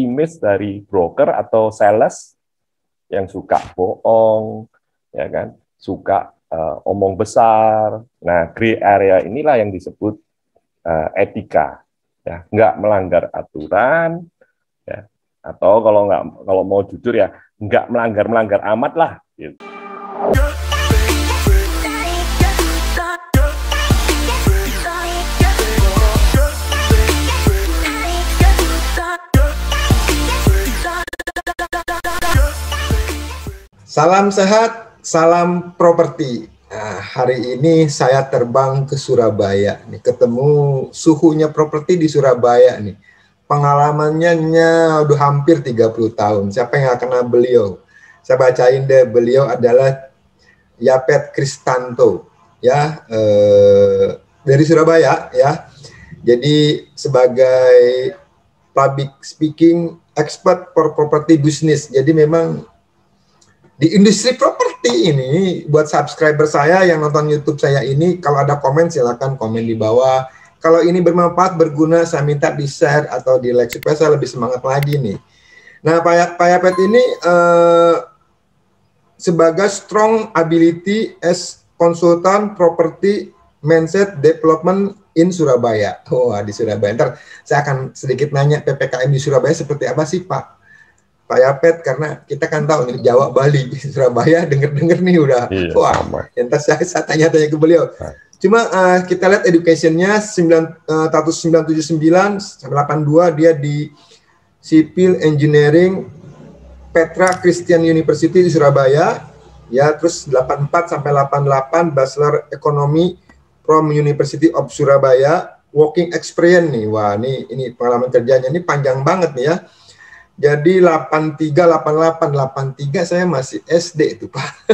image dari broker atau sales yang suka bohong, ya kan, suka omong besar. Nah, gray area inilah yang disebut etika, ya, nggak melanggar aturan, ya, atau kalau mau jujur ya nggak melanggar amat lah. Gitu. Salam sehat, salam properti. Nah, hari ini saya terbang ke Surabaya nih, ketemu suhunya properti di Surabaya nih. Pengalamannya udah hampir 30 tahun. Siapa yang nggak kenal beliau? Saya bacain deh, beliau adalah Yapet Kristanto, ya, dari Surabaya, ya. Jadi sebagai public speaking expert for property business. Jadi memang di industri properti ini, buat subscriber saya yang nonton YouTube saya ini, kalau ada komen silakan komen di bawah. Kalau ini bermanfaat, berguna, saya minta di-share atau di-like supaya saya lebih semangat lagi nih. Nah, Pak Yapet ini sebagai strong ability as consultant property mindset development in Surabaya. Wah, di Surabaya. Ntar saya akan sedikit nanya PPKM di Surabaya seperti apa sih, Pak Yapet, karena kita kan tahu nih Jawa, Bali, Surabaya denger-denger nih udah, iya, wah, entar saya tanya-tanya ke beliau. Cuma kita lihat education-nya 1979 sampai 82 dia di Civil Engineering Petra Christian University di Surabaya, ya, terus 84 sampai 88 Bachelor Economy from University of Surabaya, working experience nih, wah, ini pengalaman kerjanya ini panjang banget nih ya. Jadi 83, 88, 83 saya masih SD itu, Pak.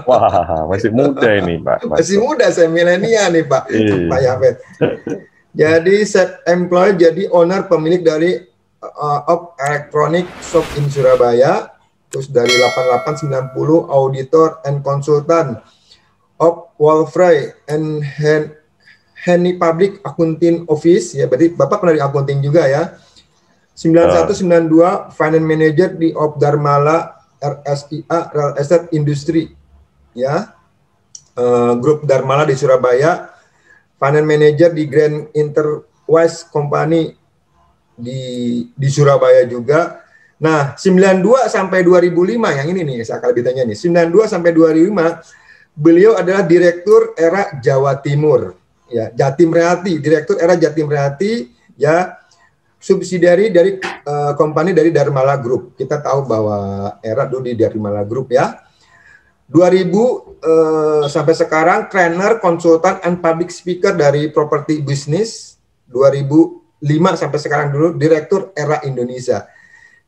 Wah, masih muda ini, Pak. Masih muda, saya milenial nih, Pak. Pak Yapet. Jadi self-employed, jadi owner pemilik dari of electronic shop in Surabaya. Terus dari 88, 90 auditor and consultant of Wolfray and Henny Public Accounting Office. Ya, berarti Bapak pernah di accounting juga ya. 91-92 Finance Manager di Opdarmala RSIA Real Estate Industry, ya, grup Darmala di Surabaya. Finance Manager di Grand Interwise Company di Surabaya juga. Nah, 92 sampai 2005 yang ini nih saya akan lebih tanya nih. 92 sampai 2005 beliau adalah Direktur Era Jawa Timur, ya, Jatim Reati, Direktur Era Jatim Reati, ya, subsidiari dari company dari Darmala Group. Kita tahu bahwa Era dulu di Darmala Group, ya. 2000 sampai sekarang trainer, konsultan, and public speaker dari property business. 2005 sampai sekarang dulu Direktur Era Indonesia.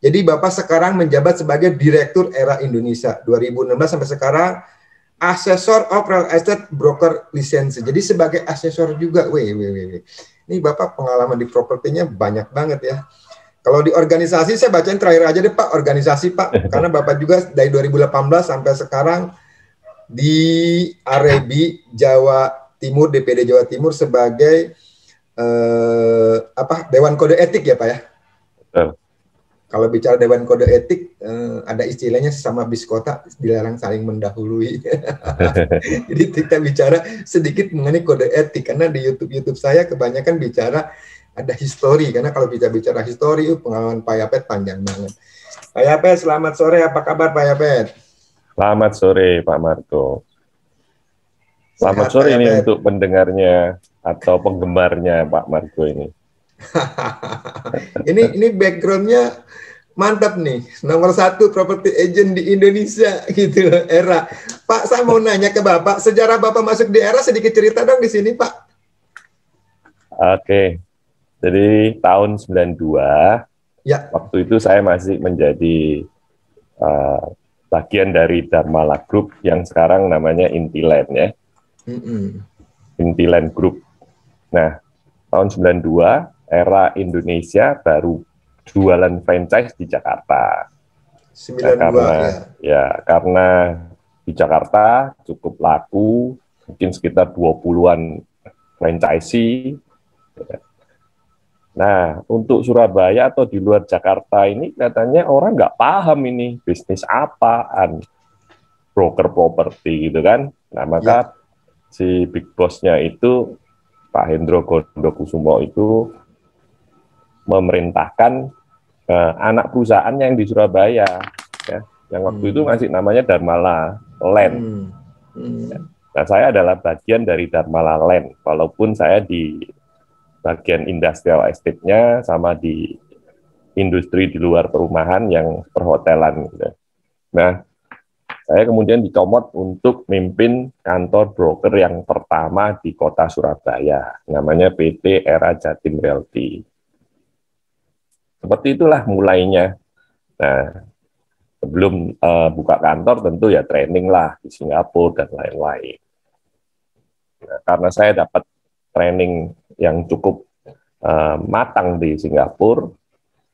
Jadi Bapak sekarang menjabat sebagai Direktur Era Indonesia. 2016 sampai sekarang Assessor of Real Estate Broker Lisensi. Jadi sebagai asesor juga. Ini Bapak pengalaman di propertinya banyak banget ya. Kalau di organisasi saya bacain terakhir aja deh, Pak, organisasi, Pak. Karena Bapak juga dari 2018 sampai sekarang di Arebi Jawa Timur, DPD Jawa Timur sebagai Dewan Kode Etik ya, Pak ya. Kalau bicara Dewan Kode Etik, ada istilahnya sesama biskota dilarang saling mendahului. Jadi kita bicara sedikit mengenai kode etik, karena di YouTube saya kebanyakan bicara ada histori, karena kalau bicara histori, pengalaman Pak Yapet panjang banget. Pak Yapet, selamat sore, apa kabar Pak Yapet? Selamat sore Pak Marco. Selamat sore ini untuk pendengarnya atau penggemarnya Pak Marco ini. ini backgroundnya mantap nih, nomor 1 property agent di Indonesia gitu, Era. Pak, saya mau nanya ke Bapak, sejarah Bapak masuk di Era, sedikit cerita dong di sini, Pak. Oke, jadi tahun 92, ya, waktu itu saya masih menjadi bagian dari Darmala Group yang sekarang namanya Intiland, ya. Intiland Group. Nah, tahun 92 Era Indonesia baru jualan franchise di Jakarta. 92, karena di Jakarta cukup laku, mungkin sekitar 20-an franchisee. Nah, untuk Surabaya atau di luar Jakarta ini katanya orang nggak paham ini bisnis apaan, broker properti gitu kan. Nah, Ya. maka si big boss-nya itu Pak Hendro Gondokusumo itu memerintahkan anak perusahaan yang di Surabaya, ya, yang waktu itu Hmm. masih namanya Dharmala Land. Hmm. Hmm. Nah, saya adalah bagian dari Dharmala Land, walaupun saya di bagian industrial estate-nya sama di industri di luar perumahan yang perhotelan. Gitu. Nah, saya kemudian dicomot untuk mimpin kantor broker yang pertama di kota Surabaya, namanya PT Era Jatim Realty. Seperti itulah mulainya. Nah, sebelum buka kantor tentu ya training lah di Singapura dan lain-lain. Nah, karena saya dapat training yang cukup matang di Singapura,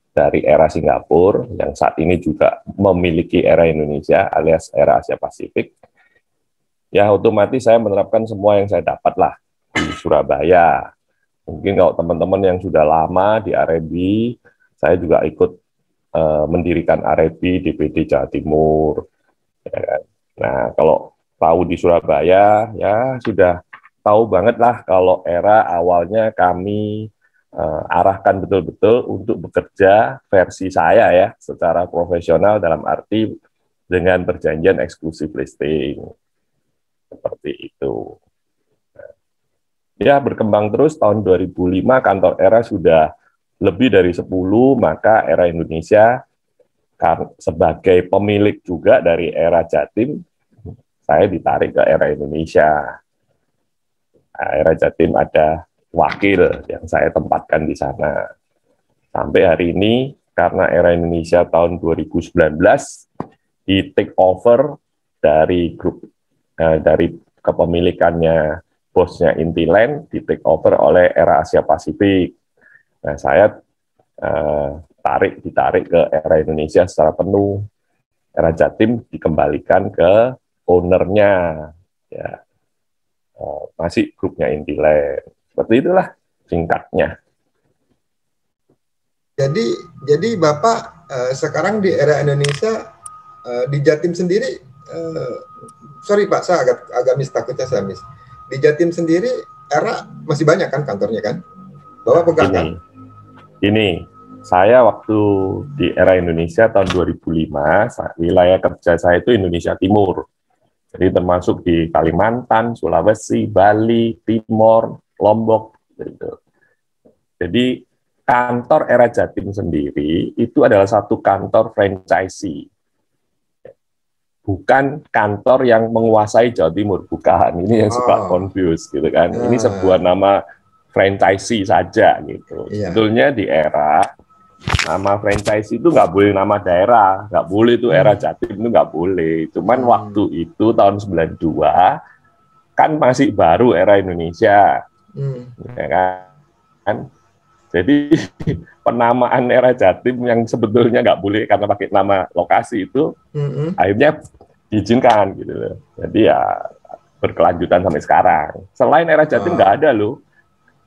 dari era Singapura, yang saat ini juga memiliki era Indonesia alias era Asia Pasifik, ya otomatis saya menerapkan semua yang saya dapat lah di Surabaya. Mungkin kalau teman-teman yang sudah lama di R&B, saya juga ikut mendirikan R&B DPD Jawa Timur. Ya kan? Nah, kalau tahu di Surabaya, ya sudah tahu banget lah kalau era awalnya kami arahkan betul-betul untuk bekerja versi saya ya, secara profesional dalam arti dengan perjanjian eksklusif listing. Seperti itu. Ya, berkembang terus tahun 2005 kantor Era sudah lebih dari 10, maka Era Indonesia sebagai pemilik juga dari Era Jatim, saya ditarik ke Era Indonesia. Nah, Era Jatim ada wakil yang saya tempatkan di sana. Sampai hari ini, karena Era Indonesia tahun 2019 di take over dari grup dari kepemilikannya bosnya Intiland, di take over oleh Era Asia Pasifik. Nah, saya ditarik ke Era Indonesia secara penuh. Era Jatim dikembalikan ke ownernya, ya, masih grupnya Intiland. Seperti itulah singkatnya. Jadi Bapak sekarang di Era Indonesia di Jatim sendiri, sorry Pak, saya agak miss, takutnya saya miss. Di Jatim sendiri Era masih banyak kan kantornya kan? Bapak pegang kan? Ini saya waktu di Era Indonesia tahun 2005, wilayah kerja saya itu Indonesia Timur. Jadi termasuk di Kalimantan, Sulawesi, Bali, Timor, Lombok. Gitu. Jadi kantor Era Jatim sendiri itu adalah satu kantor franchisee. Bukan kantor yang menguasai Jawa Timur, bukan. Ini yang suka confuse gitu kan. Ini sebuah nama franchisee saja gitu. Iya. Sebetulnya di Era nama franchise itu nggak boleh nama daerah, nggak boleh itu Era Jatim itu nggak boleh. Cuman waktu itu tahun 92 kan masih baru Era Indonesia, ya kan. Jadi penamaan Era Jatim yang sebetulnya nggak boleh karena pakai nama lokasi itu, akhirnya diizinkan gitu loh. Jadi ya berkelanjutan sampai sekarang. Selain Era Jatim nggak ada loh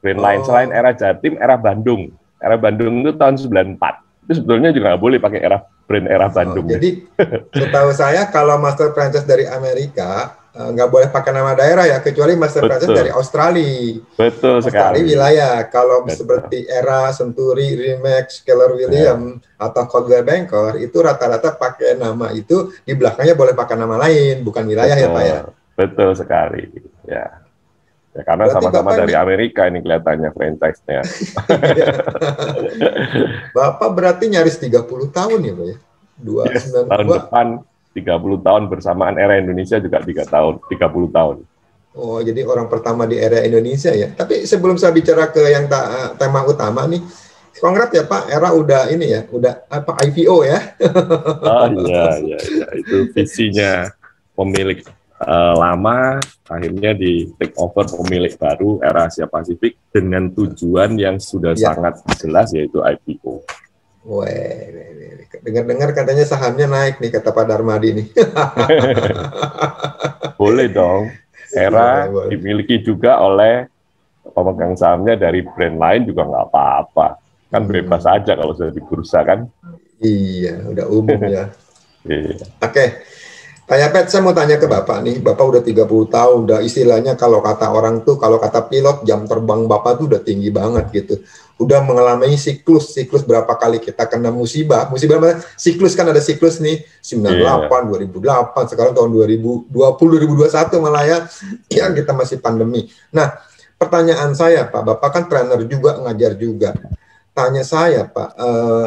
brand lain. Selain Era Jatim, Era Bandung. Era Bandung itu tahun 94. Itu sebetulnya juga nggak boleh pakai brand Era Bandung. Jadi setahu saya kalau master franchise dari Amerika nggak boleh pakai nama daerah ya, kecuali master franchise dari Australia. Betul sekali. Australia wilayah. Kalau seperti Era, Century, Remax, Keller Williams, atau Coldwell Banker, itu rata-rata pakai nama itu, di belakangnya boleh pakai nama lain, bukan wilayah ya Pak ya? Betul sekali. Ya. Ya, karena sama-sama dari Amerika ini kelihatannya franchise-nya. Bapak berarti nyaris 30 tahun ya Pak ya? 292. Tahun depan 30 tahun bersamaan Era Indonesia juga 30 tahun. Oh, jadi orang pertama di Era Indonesia ya. Tapi sebelum saya bicara ke yang tema utama nih, kongrat ya Pak, Era udah ini ya, udah apa IPO ya? Oh iya, itu visinya pemilik lama, akhirnya di take over pemilik baru Era Asia Pasifik dengan tujuan yang sudah sangat jelas, yaitu IPO. Weh, dengar-dengar katanya sahamnya naik nih, kata Pak Darmadi nih. Boleh dong. Era dimiliki juga oleh pemegang sahamnya dari brand lain juga nggak apa-apa. Kan bebas aja kalau sudah di bursa kan. Iya, udah umum ya. Iya. Oke, Pak Yapet, saya mau tanya ke Bapak nih. Bapak udah 30 tahun, udah istilahnya kalau kata orang tuh, kalau kata pilot, jam terbang Bapak tuh udah tinggi banget gitu. Udah mengalami siklus berapa kali kita kena musibah. Musibah mana? Siklus kan ada siklus nih, 98, 2008, sekarang tahun 2020, 2021 malah ya, yang kita masih pandemi. Nah, pertanyaan saya Pak, Bapak kan trainer juga, ngajar juga. Tanya saya Pak,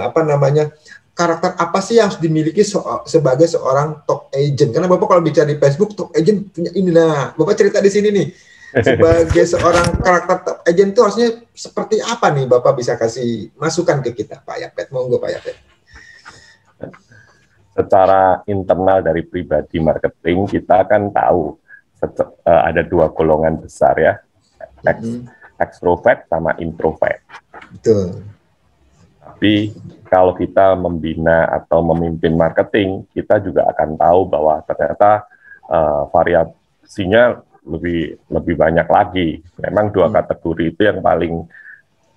apa namanya, karakter apa sih yang harus dimiliki sebagai seorang top agent? Karena Bapak kalau bicara di Facebook, top agent punya ini. Nah, Bapak cerita di sini nih, sebagai seorang karakter top agent itu harusnya seperti apa nih? Bapak bisa kasih masukan ke kita, Pak Yapet. Monggo, Pak Yapet. Secara internal dari pribadi marketing, kita kan tahu ada dua golongan besar ya, extrovert sama introvert. Betul. Tapi kalau kita membina atau memimpin marketing, kita juga akan tahu bahwa ternyata variasinya lebih banyak lagi. Memang dua kategori itu yang paling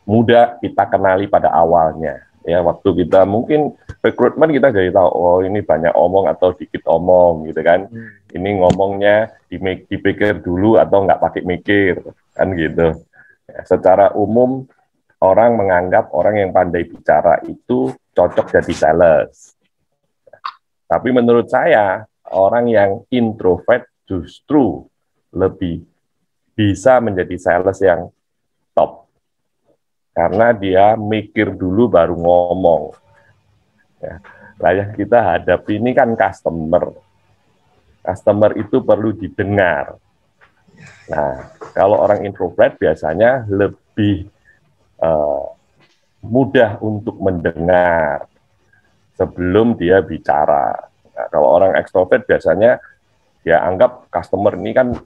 mudah kita kenali pada awalnya. Ya, waktu kita mungkin rekrutmen kita jadi tahu, oh ini banyak omong atau dikit omong gitu kan. Ini ngomongnya dipikir dulu atau nggak pakai mikir kan gitu. Ya, secara umum orang menganggap orang yang pandai bicara itu cocok jadi sales. Tapi menurut saya, orang yang introvert justru lebih bisa menjadi sales yang top. Karena dia mikir dulu baru ngomong. Ya, lah yang kita hadapi ini kan customer. Customer itu perlu didengar. Nah, kalau orang introvert biasanya lebih mudah untuk mendengar sebelum dia bicara. Nah, kalau orang ekstrovert biasanya dia anggap customer ini kan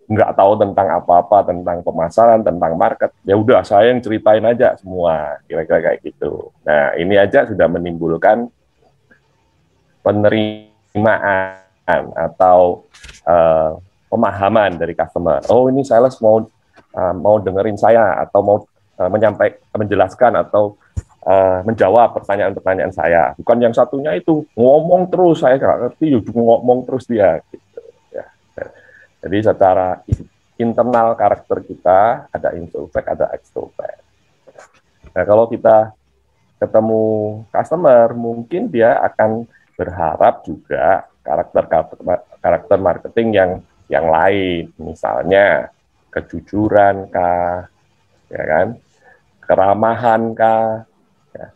nggak tahu tentang apa-apa, tentang pemasaran, tentang market. Ya udah, saya yang ceritain aja semua, kira-kira kayak gitu. Nah, ini aja sudah menimbulkan penerimaan atau pemahaman dari customer. Oh, ini sales mau dengerin saya atau mau menjelaskan atau menjawab pertanyaan-pertanyaan saya. Bukan yang satunya itu ngomong terus, saya nggak ngerti, ngomong terus dia. Gitu, ya. Jadi secara internal karakter kita ada introvert, ada extrovert. Nah, kalau kita ketemu customer, mungkin dia akan berharap juga karakter marketing yang lain, misalnya kejujuran kah, ya kan, keramahan kah, ya,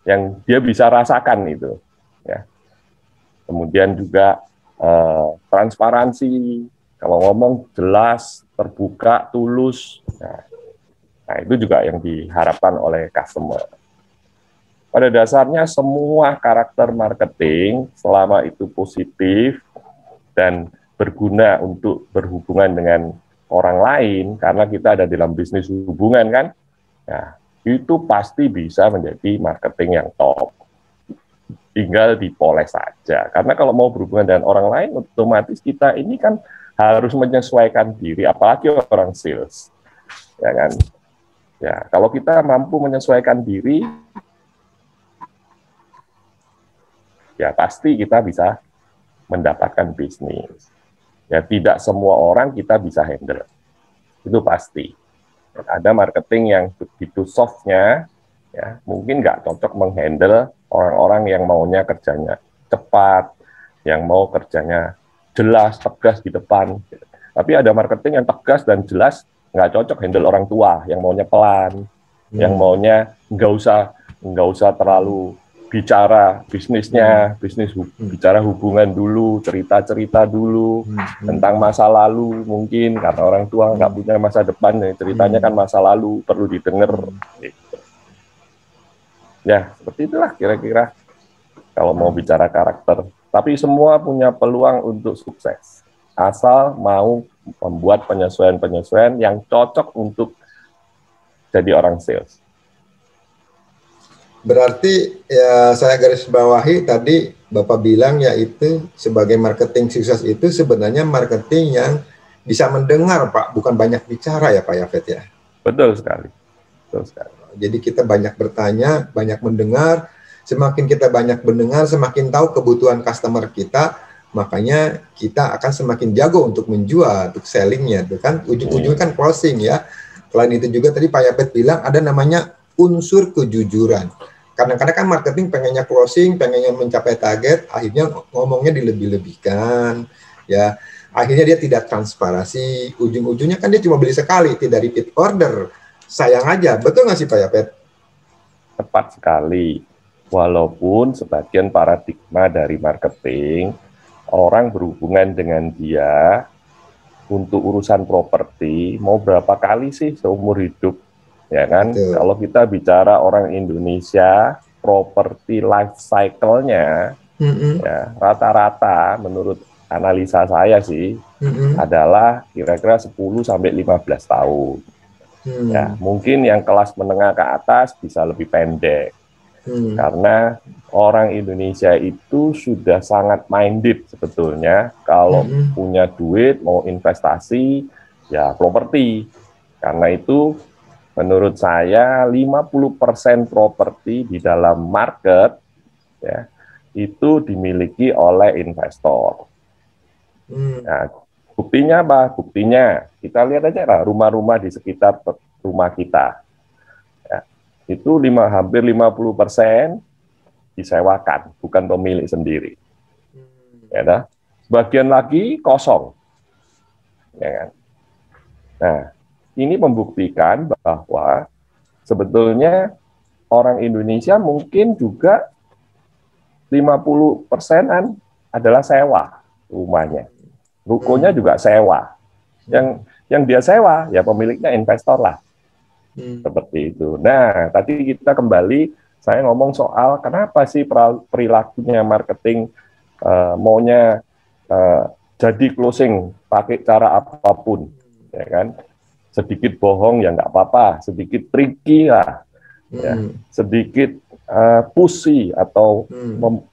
yang dia bisa rasakan itu, ya. Kemudian juga transparansi, kalau ngomong jelas, terbuka, tulus. Nah, itu juga yang diharapkan oleh customer. Pada dasarnya semua karakter marketing selama itu positif dan berguna untuk berhubungan dengan orang lain, karena kita ada dalam bisnis hubungan kan, nah, itu pasti bisa menjadi marketing yang top. Tinggal dipoles saja. Karena kalau mau berhubungan dengan orang lain, otomatis kita ini kan harus menyesuaikan diri, apalagi orang sales, ya kan. Ya, kalau kita mampu menyesuaikan diri, ya pasti kita bisa mendapatkan bisnis. Ya, tidak semua orang kita bisa handle. Itu pasti. Ada marketing yang begitu soft-nya, ya, mungkin nggak cocok menghandle orang-orang yang maunya kerjanya cepat, yang mau kerjanya jelas, tegas di depan. Tapi ada marketing yang tegas dan jelas, nggak cocok handle orang tua, yang maunya pelan, yang maunya nggak usah terlalu bicara bisnisnya, bicara hubungan dulu, cerita-cerita dulu tentang masa lalu mungkin, karena orang tua nggak punya masa depan, ceritanya kan masa lalu, perlu didengar. Gitu. Ya, seperti itulah kira-kira kalau mau bicara karakter. Tapi semua punya peluang untuk sukses, asal mau membuat penyesuaian-penyesuaian yang cocok untuk jadi orang sales. Berarti ya saya garis bawahi tadi Bapak bilang yaitu sebagai marketing sukses itu sebenarnya marketing yang bisa mendengar Pak, bukan banyak bicara ya Pak Yapet ya. Betul sekali. Betul sekali. Jadi kita banyak bertanya, banyak mendengar. Semakin kita banyak mendengar, semakin tahu kebutuhan customer kita, makanya kita akan semakin jago untuk menjual, untuk sellingnya, itu kan ujung-ujungnya kan closing ya. Selain itu juga tadi Pak Yapet bilang ada namanya unsur kejujuran. Kadang-kadang kan marketing pengennya closing, pengennya mencapai target, akhirnya ngomongnya dilebih-lebihkan, ya. Akhirnya dia tidak transparansi, ujung-ujungnya kan dia cuma beli sekali, tidak repeat order. Sayang aja, betul nggak sih Pak Yapet? Tepat sekali. Walaupun sebagian paradigma dari marketing, orang berhubungan dengan dia untuk urusan properti, mau berapa kali sih seumur hidup? Ya kan? Betul. Kalau kita bicara orang Indonesia, properti life cycle-nya, ya, rata-rata menurut analisa saya sih, adalah kira-kira 10-15 tahun. Ya, mungkin yang kelas menengah ke atas bisa lebih pendek. Karena orang Indonesia itu sudah sangat minded sebetulnya kalau punya duit mau investasi ya properti. Karena itu menurut saya 50% properti di dalam market ya itu dimiliki oleh investor. Nah, buktinya apa? Buktinya kita lihat aja lah rumah-rumah di sekitar rumah kita. Itu hampir 50% disewakan, bukan pemilik sendiri. Ya, nah, sebagian lagi kosong. Ya kan? Nah, ini membuktikan bahwa sebetulnya orang Indonesia mungkin juga 50%-an adalah sewa rumahnya. Rukonya juga sewa. Yang dia sewa, ya pemiliknya investor lah. Seperti itu. Nah, tadi kita kembali, saya ngomong soal kenapa sih perilakunya marketing maunya jadi closing pakai cara apapun, ya kan? Sedikit bohong ya nggak apa-apa, sedikit tricky lah, ya, sedikit pushy atau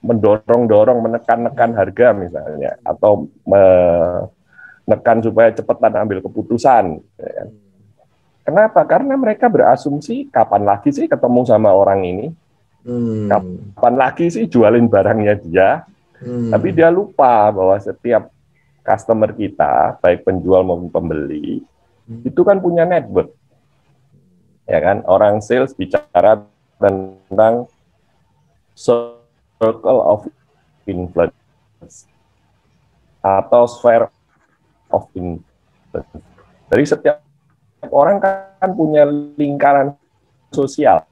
mendorong-dorong, menekan-nekan harga misalnya, atau menekan supaya cepetan ambil keputusan. Ya kan? Kenapa? Karena mereka berasumsi kapan lagi sih ketemu sama orang ini, kapan lagi sih jualin barangnya dia, tapi dia lupa bahwa setiap customer kita, baik penjual maupun pembeli, itu kan punya network. Ya kan? Orang sales bicara tentang circle of influence atau sphere of influence. Dari setiap orang kan punya lingkaran sosial,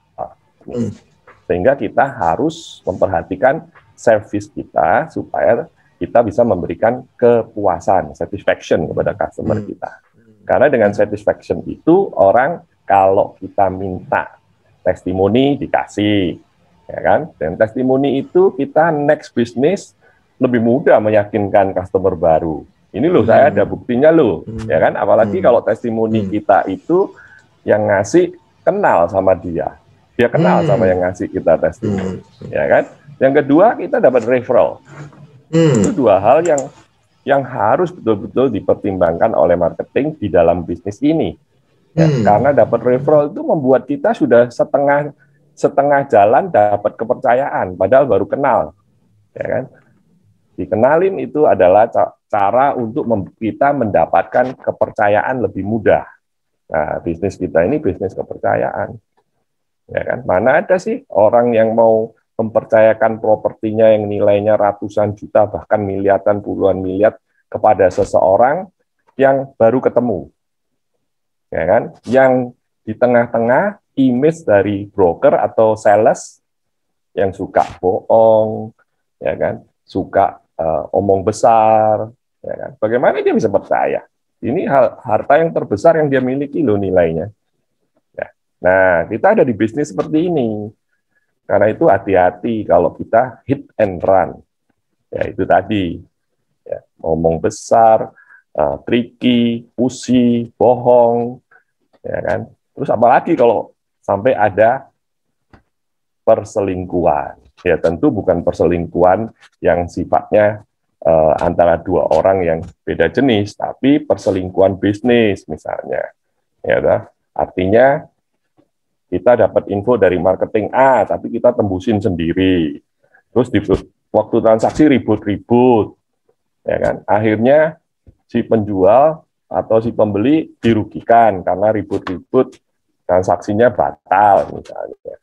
sehingga kita harus memperhatikan service kita supaya kita bisa memberikan kepuasan, satisfaction kepada customer kita. Karena dengan satisfaction itu orang kalau kita minta testimoni dikasih, ya kan? Dan testimoni itu kita next business lebih mudah meyakinkan customer baru. Ini loh, saya ada buktinya loh, ya kan? Apalagi kalau testimoni kita itu yang ngasih kenal sama dia kenal sama yang ngasih kita testimoni, ya kan? Yang kedua kita dapat referral. Itu dua hal yang harus betul-betul dipertimbangkan oleh marketing di dalam bisnis ini. Ya, karena dapat referral itu membuat kita sudah setengah jalan dapat kepercayaan, padahal baru kenal, ya kan? Dikenalin itu adalah cara untuk kita mendapatkan kepercayaan lebih mudah. Nah, bisnis kita ini bisnis kepercayaan. Ya kan? Mana ada sih orang yang mau mempercayakan propertinya yang nilainya ratusan juta, bahkan miliaran, puluhan miliar kepada seseorang yang baru ketemu. Ya kan? Yang di tengah-tengah image dari broker atau sales yang suka bohong, ya kan? Suka omong besar, ya kan? Bagaimana dia bisa percaya? Ini harta yang terbesar yang dia miliki loh nilainya. Ya. Nah, kita ada di bisnis seperti ini. Karena itu hati-hati kalau kita hit and run. Ya itu tadi, ya, omong besar, tricky, pushy, bohong, ya kan? Terus apalagi kalau sampai ada perselingkuhan. Ya tentu bukan perselingkuhan yang sifatnya antara dua orang yang beda jenis, tapi perselingkuhan bisnis misalnya. Ya, artinya kita dapat info dari marketing A, tapi kita tembusin sendiri. Terus di waktu transaksi ribut-ribut, ya kan? Akhirnya si penjual atau si pembeli dirugikan karena ribut-ribut, transaksinya batal misalnya.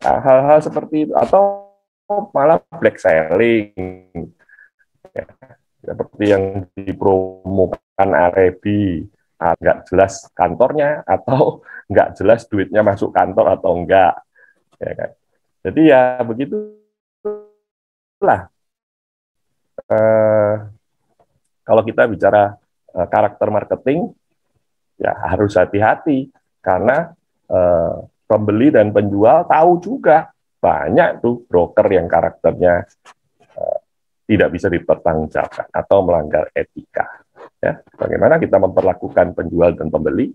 Nah, hal-hal seperti itu, atau malah black selling, ya, seperti yang dipromokan Arebi, nggak jelas kantornya atau nggak jelas duitnya masuk kantor atau enggak, ya kan? Jadi ya begitulah. Kalau kita bicara karakter marketing, ya harus hati-hati karena pembeli dan penjual tahu juga banyak tuh broker yang karakternya tidak bisa dipertanggungjawabkan atau melanggar etika. Ya, bagaimana kita memperlakukan penjual dan pembeli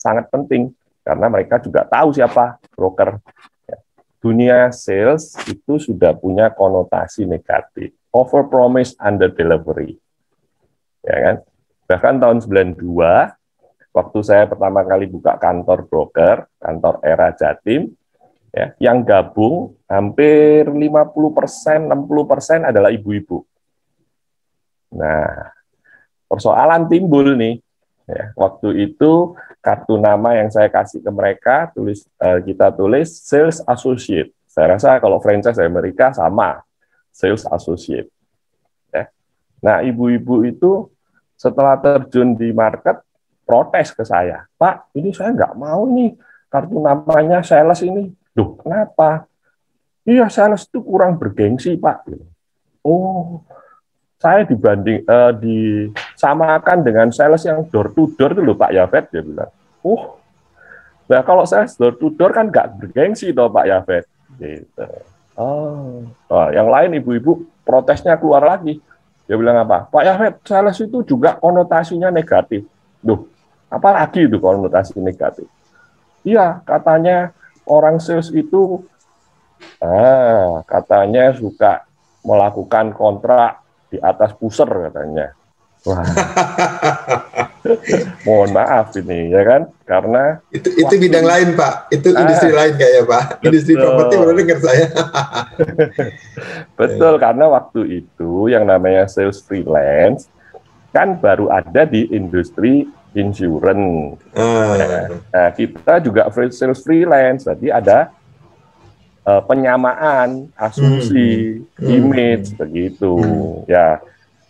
sangat penting karena mereka juga tahu siapa broker. Ya, dunia sales itu sudah punya konotasi negatif, over promise under delivery. Ya kan? Bahkan tahun 92 waktu saya pertama kali buka kantor broker, kantor Era Jatim, ya, yang gabung hampir 50%, 60% adalah ibu-ibu. Nah, persoalan timbul nih. Ya, waktu itu kartu nama yang saya kasih ke mereka, kita tulis Sales Associate. Saya rasa kalau franchise di Amerika sama, Sales Associate. Ya. Nah, ibu-ibu itu setelah terjun di market, protes ke saya, Pak, ini saya nggak mau nih, kartu namanya sales ini. Duh, kenapa? Iya, sales itu kurang bergengsi, Pak. Oh, saya disamakan dengan sales yang door to door itu loh, Pak Yafet, dia bilang. Oh, nah kalau sales door to door kan nggak bergengsi toh, Pak Yafet. Gitu. Oh, yang lain ibu-ibu protesnya keluar lagi. Dia bilang apa? Pak Yafet, sales itu juga konotasinya negatif. Duh, apalagi itu konotasi negatif? Iya, katanya orang sales itu katanya suka melakukan kontrak di atas pusher katanya. Wah. Mohon maaf ini ya kan, karena itu bidang lain Pak, itu industri lain kayaknya Pak, industri properti baru dengar saya. Betul, karena waktu itu yang namanya sales freelance kan baru ada di industri insurance. Nah, kita juga sales freelance, jadi ada penyamaan, asumsi, image begitu.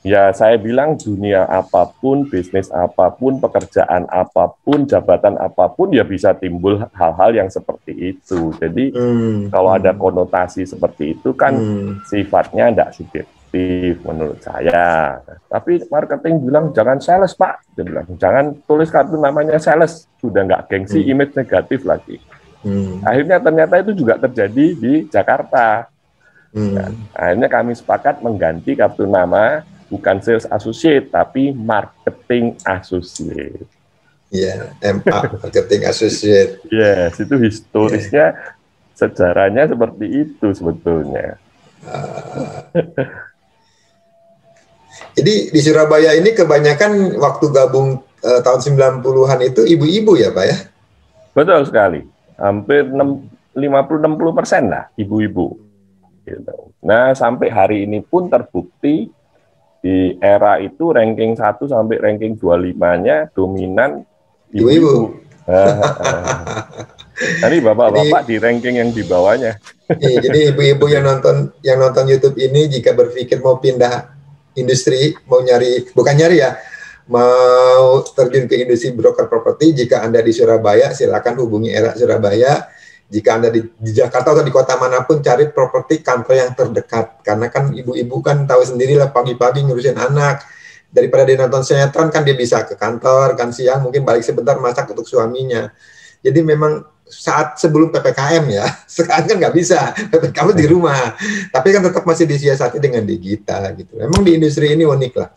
Ya, saya bilang dunia apapun, bisnis apapun, pekerjaan apapun, jabatan apapun, ya bisa timbul hal-hal yang seperti itu. Jadi kalau ada konotasi seperti itu kan sifatnya tidak subjektif menurut saya. Tapi marketing bilang jangan sales Pak, dia bilang jangan tulis kartu namanya sales, sudah nggak gengsi, image negatif lagi. Akhirnya ternyata itu juga terjadi di Jakarta. Akhirnya kami sepakat mengganti kartu nama bukan sales associate, tapi marketing associate. Iya, MA, marketing associate. Yes, itu historisnya, sejarahnya seperti itu sebetulnya. Jadi di Surabaya ini kebanyakan waktu gabung tahun 90-an itu ibu-ibu ya Pak ya? Betul sekali, hampir 50-60% lah ibu-ibu. Gitu. Nah, sampai hari ini pun terbukti di Era itu ranking 1 sampai ranking 25-nya dominan ibu-ibu. Jadi bapak-bapak di ranking yang di bawahnya. Jadi ibu-ibu yang nonton YouTube ini jika berpikir mau pindah industri, mau terjun ke industri broker properti, jika Anda di Surabaya silakan hubungi Era Surabaya. Jika Anda di Jakarta atau di kota manapun, cari properti kantor yang terdekat. Karena kan ibu-ibu kan tahu sendirilah pagi-pagi ngurusin anak. Daripada dia nonton sinetron kan dia bisa ke kantor, kan siang mungkin balik sebentar masak untuk suaminya. Jadi memang saat sebelum PPKM ya, sekarang kan nggak bisa, PPKM di rumah. Tapi kan tetap masih disiasati dengan digital gitu. Memang di industri ini unik lah.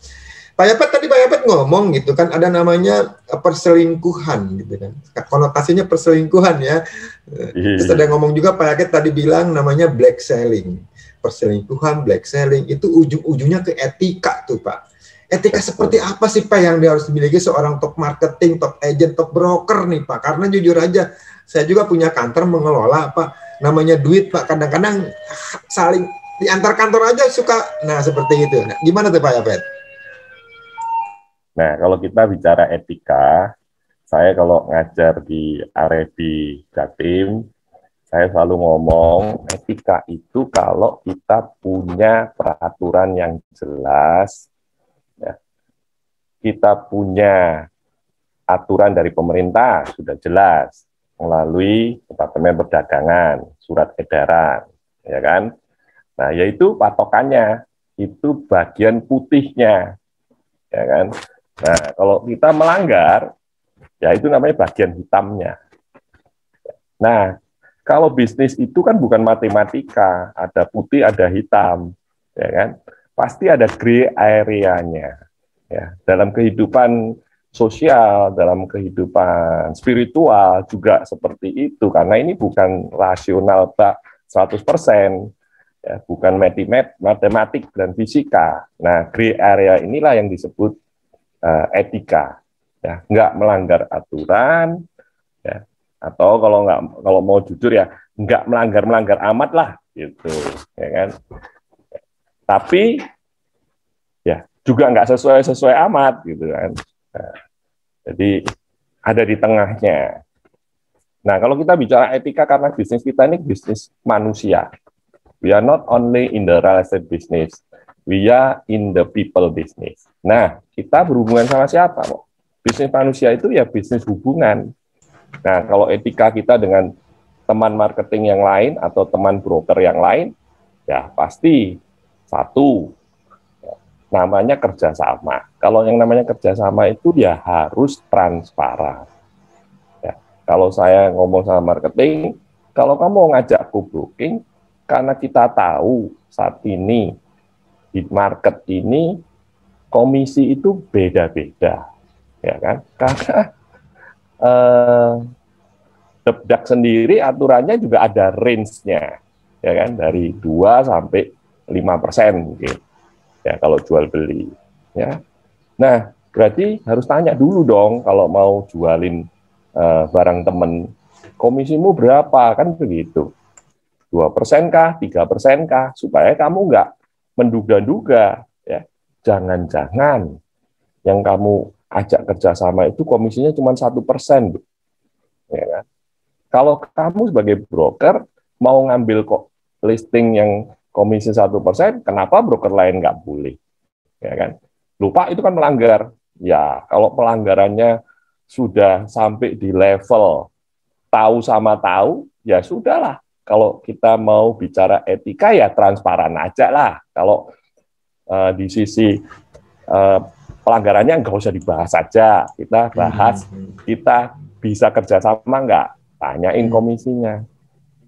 Pak Yapet ngomong gitu kan, ada namanya perselingkuhan gitu kan, konotasinya perselingkuhan ya. Terus ada ngomong juga Pak Yapet tadi bilang namanya black selling, perselingkuhan, black selling itu ujung-ujungnya ke etika tuh Pak. Etika seperti apa sih Pak yang harus dimiliki seorang top marketing, top agent, top broker nih Pak? Karena jujur aja, saya juga punya kantor mengelola apa namanya duit Pak. Kadang-kadang saling di antar kantor aja suka, nah seperti itu. Nah, gimana tuh Pak Yapet? Nah, kalau kita bicara etika, saya kalau ngajar di R&D Jatim, saya selalu ngomong etika itu kalau kita punya peraturan yang jelas, ya, kita punya aturan dari pemerintah sudah jelas melalui Departemen Perdagangan, surat edaran, ya kan? Nah, yaitu patokannya, itu bagian putihnya, ya kan? Nah, kalau kita melanggar, ya itu namanya bagian hitamnya. Nah, kalau bisnis itu kan bukan matematika, ada putih, ada hitam, ya kan? Pasti ada gray area-nya. Ya, dalam kehidupan sosial, dalam kehidupan spiritual juga seperti itu, karena ini bukan rasional 100%, ya, bukan matematik dan fisika. Nah, gray area inilah yang disebut etika, ya, nggak melanggar aturan, ya, atau kalau mau jujur ya nggak melanggar amat lah gitu, ya kan. Tapi ya juga nggak sesuai amat gitu kan. Nah, jadi ada di tengahnya. Nah, kalau kita bicara etika, karena bisnis kita ini bisnis manusia, we are not only in the real estate business, we are in the people business. Nah, kita berhubungan sama siapa, kok? Bisnis manusia itu ya bisnis hubungan. Nah, kalau etika kita dengan teman marketing yang lain atau teman broker yang lain, ya pasti satu, namanya kerjasama. Kalau yang namanya kerjasama itu ya harus transparan. Ya, kalau saya ngomong sama marketing, kalau kamu mau ngajak co-broking, karena kita tahu saat ini di market ini komisi itu beda-beda, ya kan? Karena Depdak sendiri aturannya juga ada range-nya, ya kan, dari 2 sampai 5% mungkin, ya kalau jual beli, ya. Nah, berarti harus tanya dulu dong kalau mau jualin barang temen, komisimu berapa, kan begitu. 2% kah, 3% kah, supaya kamu nggak menduga-duga, ya. Jangan-jangan yang kamu ajak kerjasama itu komisinya cuma 1%, ya kan? Kalau kamu sebagai broker mau ngambil kok listing yang komisi 1%, kenapa broker lain nggak boleh? Ya kan? Lupa itu kan melanggar. Ya, kalau pelanggarannya sudah sampai di level tahu sama tahu, ya sudahlah. Kalau kita mau bicara etika ya transparan aja lah. Kalau di sisi pelanggarannya nggak usah dibahas saja. Kita bahas, kita bisa kerjasama nggak? Tanyain komisinya.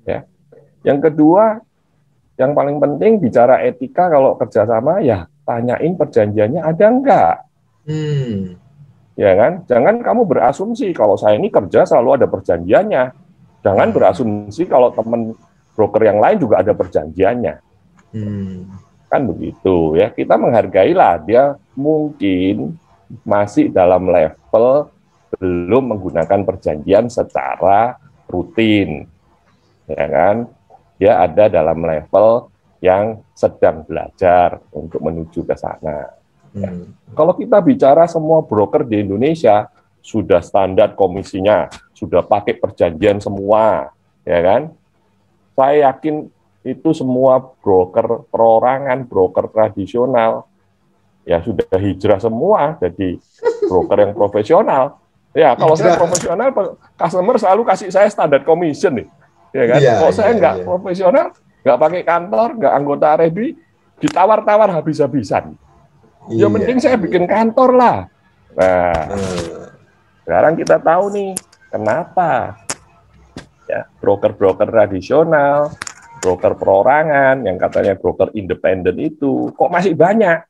Ya. Yang kedua, yang paling penting bicara etika kalau kerjasama ya tanyain perjanjiannya ada nggak. Ya kan? Jangan kamu berasumsi kalau saya ini kerja selalu ada perjanjiannya. Jangan berasumsi kalau teman broker yang lain juga ada perjanjiannya. Kan begitu ya. Kita menghargailah dia mungkin masih dalam level belum menggunakan perjanjian secara rutin, ya kan? Dia ada dalam level yang sedang belajar untuk menuju ke sana. Ya. Kalau kita bicara semua broker di Indonesia sudah standar komisinya, sudah pakai perjanjian semua, ya kan? Saya yakin itu semua broker perorangan, broker tradisional, ya sudah hijrah semua jadi broker yang profesional. Ya, kalau saya profesional, customer selalu kasih saya standar commission nih, ya kan? Kalau saya nggak profesional, nggak pakai kantor, nggak anggota R&D, ditawar-tawar habis-habisan. Ya mending saya bikin kantor lah. Nah, sekarang kita tahu nih kenapa ya broker-broker tradisional, broker perorangan yang katanya broker independen itu kok masih banyak.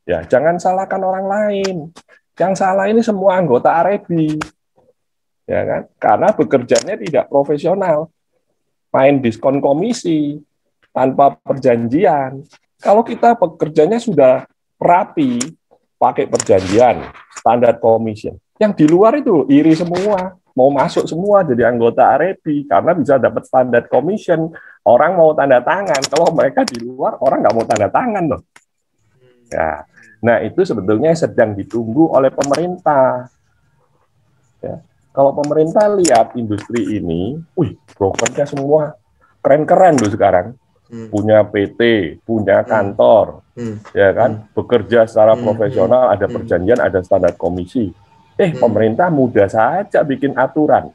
Ya, jangan salahkan orang lain. Yang salah ini semua anggota R&D, ya kan? Karena bekerjanya tidak profesional, main diskon komisi tanpa perjanjian. Kalau kita bekerjanya sudah rapi, pakai perjanjian, standar commission. Yang di luar itu iri semua, mau masuk semua jadi anggota AREBI karena bisa dapat standar commission. Orang mau tanda tangan, kalau mereka di luar orang nggak mau tanda tangan loh. Ya. Nah itu sebetulnya sedang ditunggu oleh pemerintah. Ya. Kalau pemerintah lihat industri ini, brokernya semua keren-keren loh sekarang. Punya PT, punya kantor, ya kan, bekerja secara profesional, ada perjanjian, ada standar komisi. Pemerintah mudah saja bikin aturan,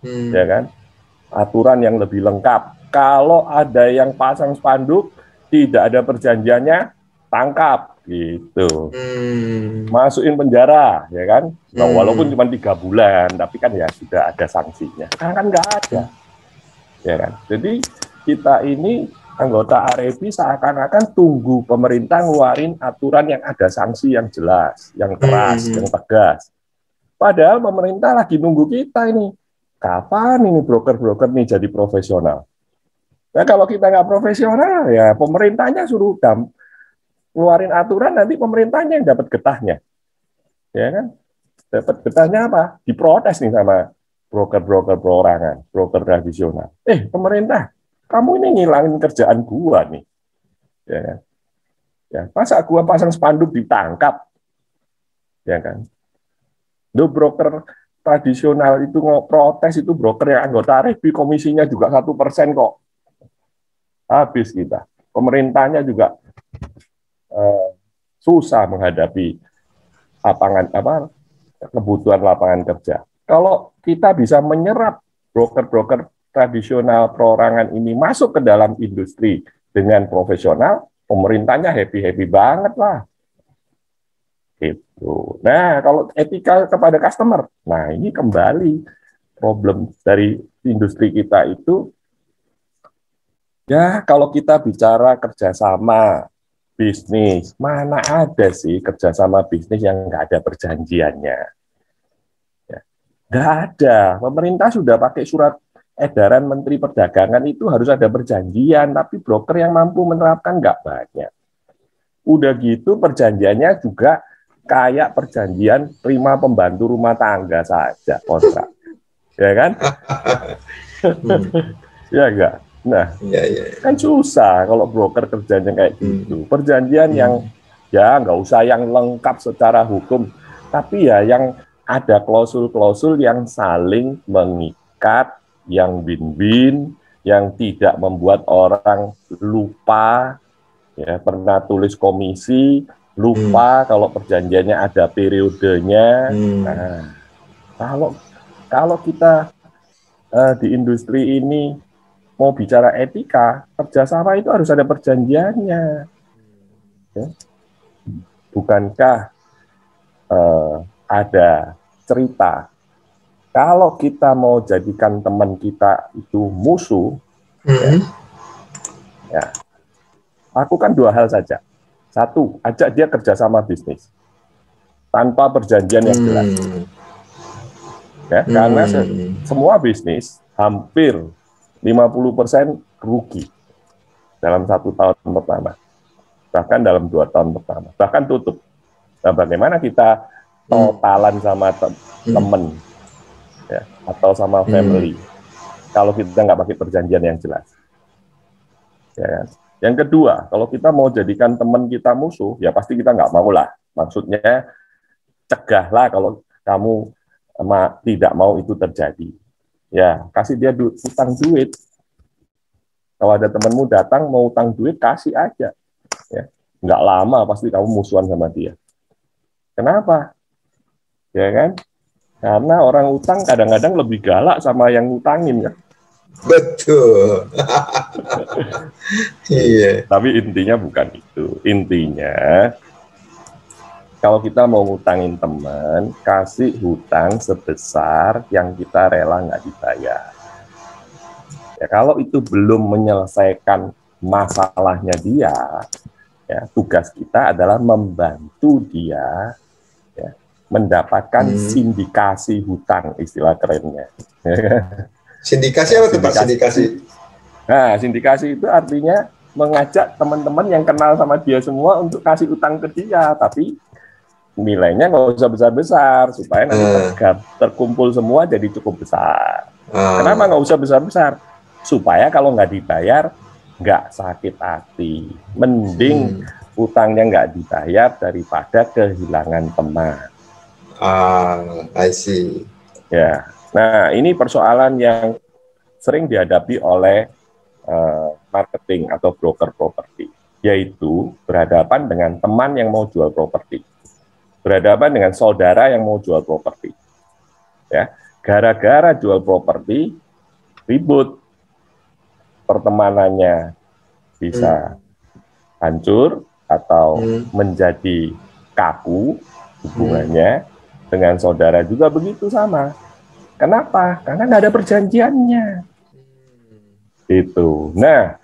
ya kan, aturan yang lebih lengkap. Kalau ada yang pasang spanduk tidak ada perjanjiannya, tangkap, gitu. Masukin penjara, ya kan. Nah, walaupun cuma 3 bulan, tapi kan ya sudah ada sanksinya. Kan nggak ada, ya kan. Jadi kita ini anggota AREBI seakan-akan tunggu pemerintah ngeluarin aturan yang ada sanksi yang jelas, yang keras, yang tegas. Padahal pemerintah lagi nunggu kita ini. Kapan ini broker-broker nih jadi profesional? Nah, kalau kita nggak profesional, ya pemerintahnya suruh ngeluarin aturan, nanti pemerintahnya yang dapat getahnya. Ya kan? Dapat getahnya apa? Diprotes nih sama broker-broker perorangan, broker tradisional. Pemerintah, kamu ini ngilangin kerjaan gua nih, ya kan? Ya, masa gua pasang spanduk ditangkap, ya kan? Lo broker tradisional itu protes, itu broker yang anggota AREBI komisinya juga 1% kok, habis kita. Pemerintahnya juga susah menghadapi kebutuhan lapangan kerja. Kalau kita bisa menyerap broker-broker tradisional perorangan ini masuk ke dalam industri dengan profesional, pemerintahnya happy-happy banget lah. Gitu. Nah, kalau etika kepada customer, nah ini kembali problem dari industri kita itu, ya kalau kita bicara kerjasama bisnis, mana ada sih kerjasama bisnis yang nggak ada perjanjiannya? Ya, nggak ada. Pemerintah sudah pakai surat edaran Menteri Perdagangan itu harus ada perjanjian, tapi broker yang mampu menerapkan nggak banyak. Udah gitu perjanjiannya juga kayak perjanjian terima pembantu rumah tangga saja kontrak, ya kan? Ya enggak. Nah, kan susah kalau broker kerjanya kayak gitu. Perjanjian yang ya nggak usah yang lengkap secara hukum, tapi ya yang ada klausul-klausul yang saling mengikat, yang win-win, yang tidak membuat orang lupa, ya pernah tulis komisi, lupa kalau perjanjiannya ada periodenya. Nah, kalau kita di industri ini mau bicara etika, kerjasama itu harus ada perjanjiannya. Ya. Bukankah ada cerita, kalau kita mau jadikan teman kita itu musuh, ya, lakukan 2 hal saja. 1, ajak dia kerjasama bisnis tanpa perjanjian yang jelas. Ya, karena semua bisnis hampir 50% rugi dalam 1 tahun pertama, bahkan dalam 2 tahun pertama, bahkan tutup. Nah, bagaimana kita totalan sama temen, ya, atau sama family, kalau kita nggak pakai perjanjian yang jelas? Ya. Yang kedua, kalau kita mau jadikan teman kita musuh, ya pasti kita nggak mau lah. Maksudnya, cegahlah kalau kamu tidak mau itu terjadi. Ya, kasih dia utang duit. Kalau ada temanmu datang mau utang duit, kasih aja. Ya, nggak lama pasti kamu musuhan sama dia. Kenapa? Ya kan? Karena orang utang kadang-kadang lebih galak sama yang ngutangin ya. Betul. Iya. Tapi intinya bukan itu. Intinya, kalau kita mau ngutangin teman, kasih hutang sebesar yang kita rela nggak dibayar. Ya, kalau itu belum menyelesaikan masalahnya dia, ya, tugas kita adalah membantu dia, ya, mendapatkan sindikasi hutang, istilah kerennya. Sindikasi apa tuh Pak? Sindikasi? Nah, sindikasi itu artinya mengajak teman-teman yang kenal sama dia semua untuk kasih utang ke dia, tapi nilainya nggak usah besar-besar supaya nanti terkumpul semua jadi cukup besar. Kenapa nggak usah besar-besar? Supaya kalau nggak dibayar nggak sakit hati. Mending utangnya nggak dibayar daripada kehilangan teman. I see. Ya, nah ini persoalan yang sering dihadapi oleh marketing atau broker properti, yaitu berhadapan dengan teman yang mau jual properti, berhadapan dengan saudara yang mau jual properti. Ya, gara-gara jual properti ribut, pertemanannya bisa hancur atau menjadi kaku hubungannya. Dengan saudara juga begitu sama. Kenapa? Karena nggak ada perjanjiannya. Itu. Nah,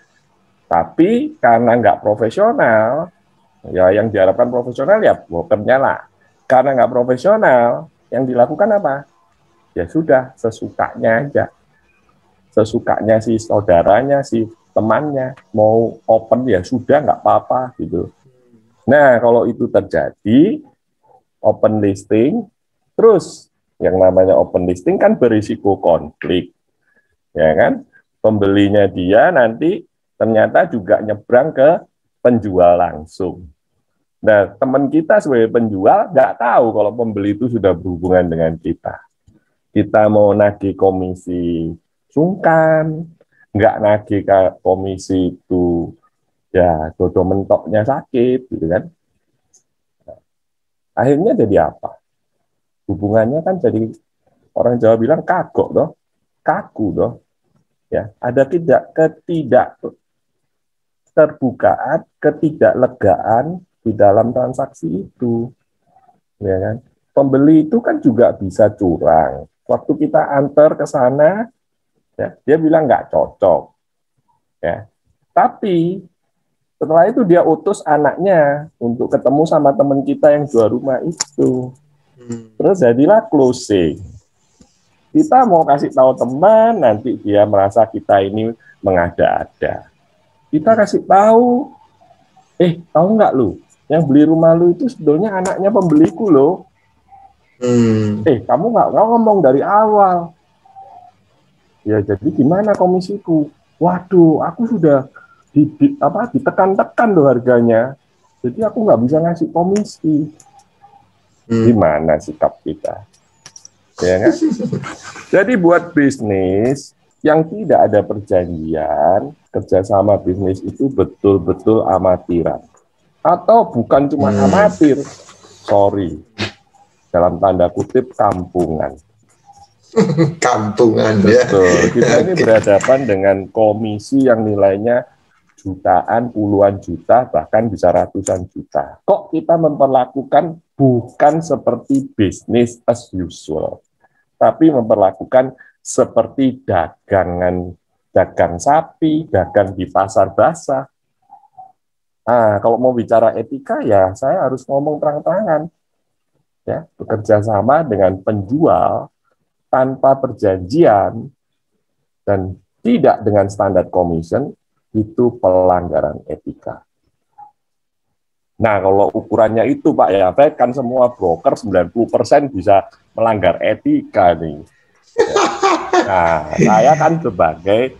tapi karena nggak profesional, ya yang diharapkan profesional ya brokernya lah. Karena nggak profesional, yang dilakukan apa? Ya sudah, sesukanya aja. Sesukanya si saudaranya, si temannya. Mau open ya sudah, nggak apa-apa gitu. Nah, kalau itu terjadi, open listing, terus yang namanya open listing kan berisiko konflik, ya kan? Pembelinya dia nanti ternyata juga nyebrang ke penjual langsung. Nah, teman kita sebagai penjual nggak tahu kalau pembeli itu sudah berhubungan dengan kita. Kita mau nagih komisi sungkan, nggak nagih komisi itu, ya dodo mentoknya sakit, gitu kan? Akhirnya jadi apa? Hubungannya kan jadi, orang Jawa bilang kagok doh, kaku doh. Ya, ada ketidakterbukaan, ketidaklegaan di dalam transaksi itu. Ya kan? Pembeli itu kan juga bisa curang. Waktu kita antar ke sana, ya, dia bilang nggak cocok. Ya. Tapi setelah itu dia utus anaknya untuk ketemu sama teman kita yang jual rumah itu. Terus jadilah closing. Kita mau kasih tahu teman, nanti dia merasa kita ini mengada-ada. Kita kasih tahu, tahu nggak lu, yang beli rumah lu itu sebetulnya anaknya pembeliku loh. Kamu nggak ngomong dari awal. Ya jadi gimana komisiku? Waduh, aku sudah ditekan-tekan loh harganya. Jadi aku nggak bisa ngasih komisi. Gimana sikap kita? Ya kan? Jadi buat bisnis yang tidak ada perjanjian, kerjasama bisnis itu betul-betul amatiran. Atau bukan cuma amatir, sorry, dalam tanda kutip kampungan. Kampungan. Betul. Kita ini berhadapan dengan komisi yang nilainya jutaan, puluhan juta, bahkan bisa ratusan juta. Kok kita memperlakukan bukan seperti bisnis as usual, tapi memperlakukan seperti dagang sapi, dagang di pasar basah. Kalau mau bicara etika ya saya harus ngomong terang-terangan. Ya, bekerja sama dengan penjual tanpa perjanjian dan tidak dengan standar commission itu pelanggaran etika. Nah, kalau ukurannya itu Pak ya, kan semua broker 90% bisa melanggar etika nih. Nah, saya kan sebagai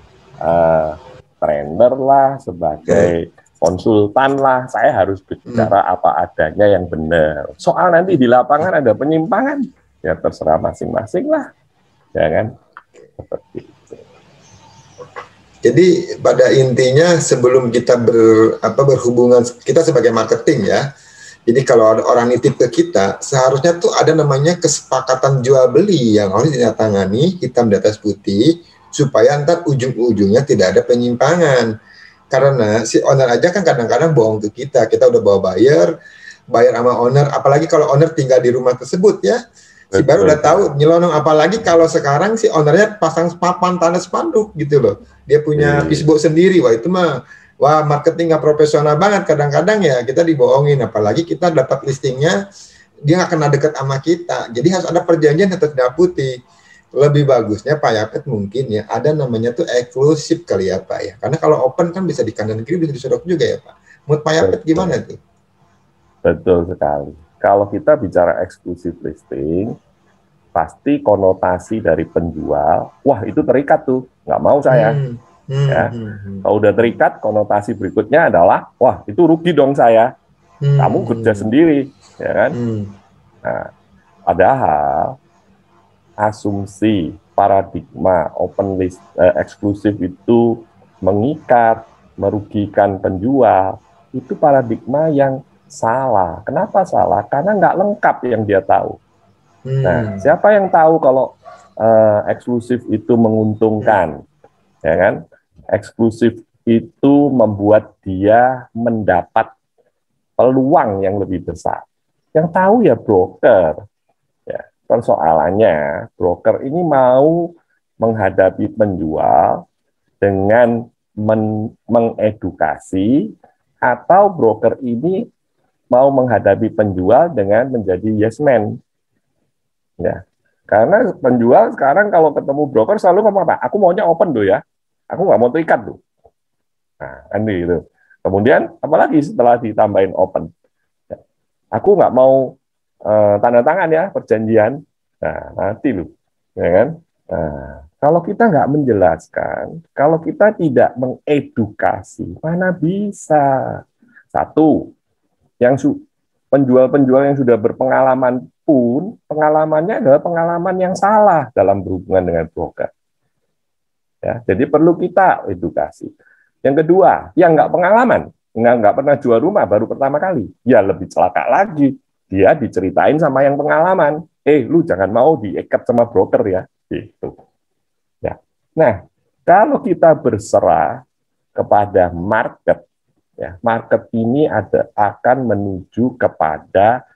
trainer lah, sebagai konsultan lah, saya harus bicara apa adanya yang benar. Soal nanti di lapangan ada penyimpangan, ya terserah masing-masing lah, ya kan? Seperti itu. Jadi pada intinya sebelum kita berhubungan, kita sebagai marketing ya, jadi kalau ada orang nitip ke kita, seharusnya tuh ada namanya kesepakatan jual beli yang harus ditandatangani hitam di atas putih, supaya ntar ujung-ujungnya tidak ada penyimpangan. Karena si owner aja kan kadang-kadang bohong ke kita udah bawa bayar sama owner, apalagi kalau owner tinggal di rumah tersebut ya. Si baru udah tahu nyelonong, apalagi kalau sekarang si ownernya pasang papan tanda spanduk gitu loh. Dia punya Facebook sendiri, wah marketing nggak profesional banget. Kadang-kadang ya kita dibohongin, apalagi kita dapat listingnya dia nggak kena deket sama kita. Jadi harus ada perjanjian atas hitam putih. Lebih bagusnya Pak Yapet mungkin ya ada namanya tuh eksklusif kali ya Pak ya. Karena kalau open kan bisa di kanan kiri, bisa disodok juga ya Pak. Menurut Pak Yapet gimana tuh? Betul sekali. kalau kita bicara eksklusif listing, pasti konotasi dari penjual, wah itu terikat tuh, nggak mau saya. Ya. Kalau udah terikat, konotasi berikutnya adalah, wah itu rugi dong saya, kamu kerja sendiri, ya kan? Nah, padahal asumsi paradigma open list eksklusif itu mengikat, merugikan penjual, itu paradigma yang salah. Kenapa salah? Karena nggak lengkap yang dia tahu. Nah, siapa yang tahu kalau eksklusif itu menguntungkan, ya kan? Eksklusif itu membuat dia mendapat peluang yang lebih besar. Yang tahu ya broker. Ya, persoalannya broker ini mau menghadapi penjual dengan mengedukasi, atau broker ini mau menghadapi penjual dengan menjadi yes man. Ya, karena penjual sekarang kalau ketemu broker selalu ngomong apa? Aku maunya open tuh ya, aku nggak mau terikat tuh. Nah, kan gitu. Kemudian apalagi setelah ditambahin open, ya, aku nggak mau tanda tangan ya perjanjian. Nah, nanti lu, ya kan? Nah, kalau kita nggak menjelaskan, kalau kita tidak mengedukasi, mana bisa. Satu, yang penjual-penjual yang sudah berpengalaman pun, pengalamannya adalah pengalaman yang salah dalam berhubungan dengan broker. Ya, jadi perlu kita edukasi. Yang kedua, yang nggak pengalaman, nggak pernah jual rumah, baru pertama kali, ya lebih celaka lagi. Dia diceritain sama yang pengalaman, lu jangan mau diikat sama broker ya, gitu. Ya. Nah, kalau kita berserah kepada market, ya, market ini akan menuju kepada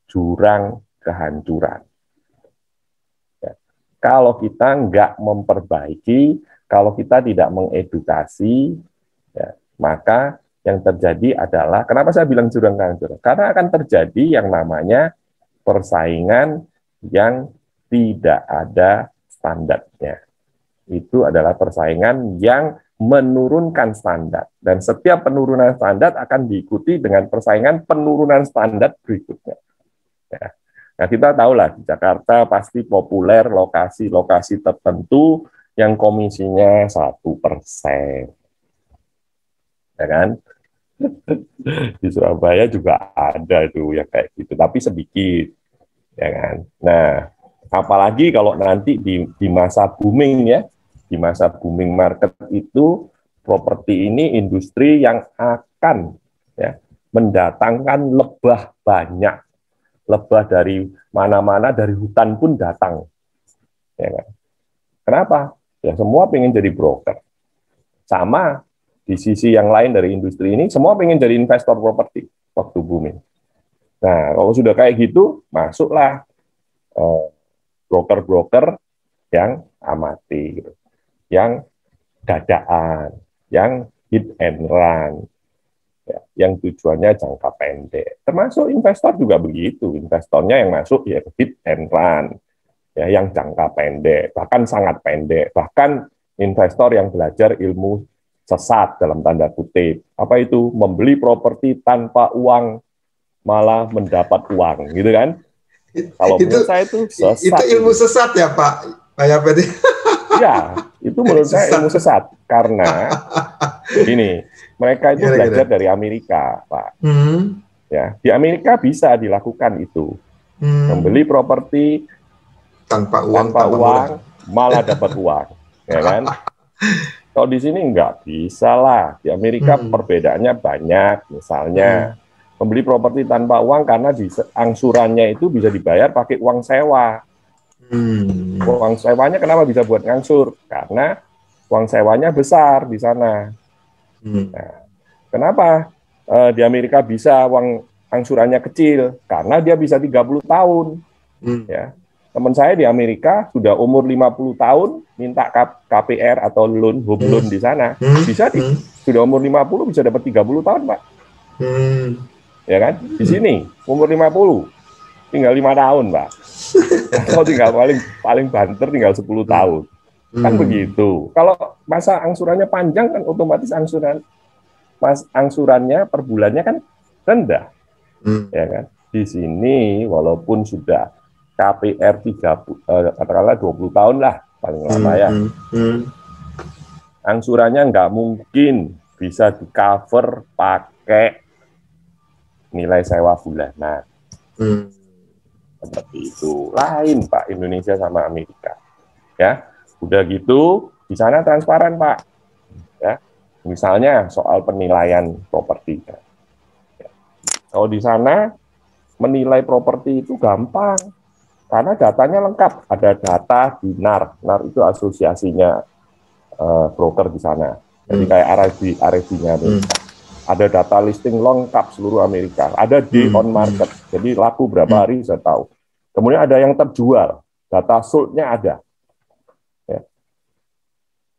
jurang kehancuran. Ya. Kalau kita nggak memperbaiki, kalau kita tidak mengedukasi, ya, maka yang terjadi adalah, kenapa saya bilang jurang kehancuran? Karena akan terjadi yang namanya persaingan yang tidak ada standarnya. Itu adalah persaingan yang menurunkan standar. Dan setiap penurunan standar akan diikuti dengan persaingan penurunan standar berikutnya. Ya. Nah, kita tahulah di Jakarta pasti populer lokasi-lokasi tertentu yang komisinya 1%. Ya kan? Di Surabaya juga ada itu yang kayak gitu, tapi sedikit. Ya kan? Nah, apalagi kalau nanti di masa booming ya, di masa booming market itu, properti ini industri yang akan ya mendatangkan lebah banyak, lebah dari mana-mana, dari hutan pun datang. Ya kan? Kenapa? Ya semua pengen jadi broker. Sama di sisi yang lain dari industri ini, semua pengen jadi investor properti waktu booming. Nah, kalau sudah kayak gitu, masuklah broker-broker yang amati, gitu, yang dadaan, yang hit and run, ya, yang tujuannya jangka pendek. Termasuk investor juga begitu, investornya yang masuk ya hit and run, ya, yang jangka pendek, bahkan sangat pendek, bahkan investor yang belajar ilmu sesat dalam tanda kutip. Apa itu? Membeli properti tanpa uang, malah mendapat uang, gitu kan? Kalau menurut saya itu sesat. Itu ilmu sesat ya Pak Yapet? Ya, itu menurut saya ilmu sesat. Karena ini, mereka itu belajar dari Amerika, Pak. Ya, di Amerika bisa dilakukan itu. Membeli properti tanpa uang, malah dapat uang, ya kan? Kalau di sini nggak bisa lah. Di Amerika perbedaannya banyak. Misalnya, membeli properti tanpa uang karena angsurannya itu bisa dibayar pakai uang sewa. Uang sewanya kenapa bisa buat ngangsur? Karena uang sewanya besar di sana. Nah, kenapa di Amerika bisa uang angsurannya kecil? Karena dia bisa 30 tahun. Ya. Teman saya di Amerika sudah umur 50 tahun minta KPR atau loan, home loan di sana. Bisa sudah umur 50 bisa dapat 30 tahun, Pak. Ya kan? Di sini umur 50 tinggal 5 tahun, Pak. Kalau tinggal paling banter tinggal 10 tahun. Kan begitu. Kalau masa angsurannya panjang kan otomatis angsurannya per bulannya kan rendah. Ya kan? di sini walaupun sudah KPR katakanlah 20 tahun lah paling lama ya, angsurannya nggak mungkin bisa di-cover pakai nilai sewa bulanan. Seperti itu. Lain Pak, Indonesia sama Amerika. Ya, udah gitu di sana transparan Pak. Ya, misalnya soal penilaian properti. Ya. Kalau di sana menilai properti itu gampang, karena datanya lengkap. Ada data di NAR. NAR itu asosiasinya broker di sana. Jadi kayak RFB-nya nih. Ada data listing lengkap seluruh Amerika. Ada day on market. Jadi laku berapa hari saya tahu. Kemudian ada yang terjual. Data sold-nya ada. Ya.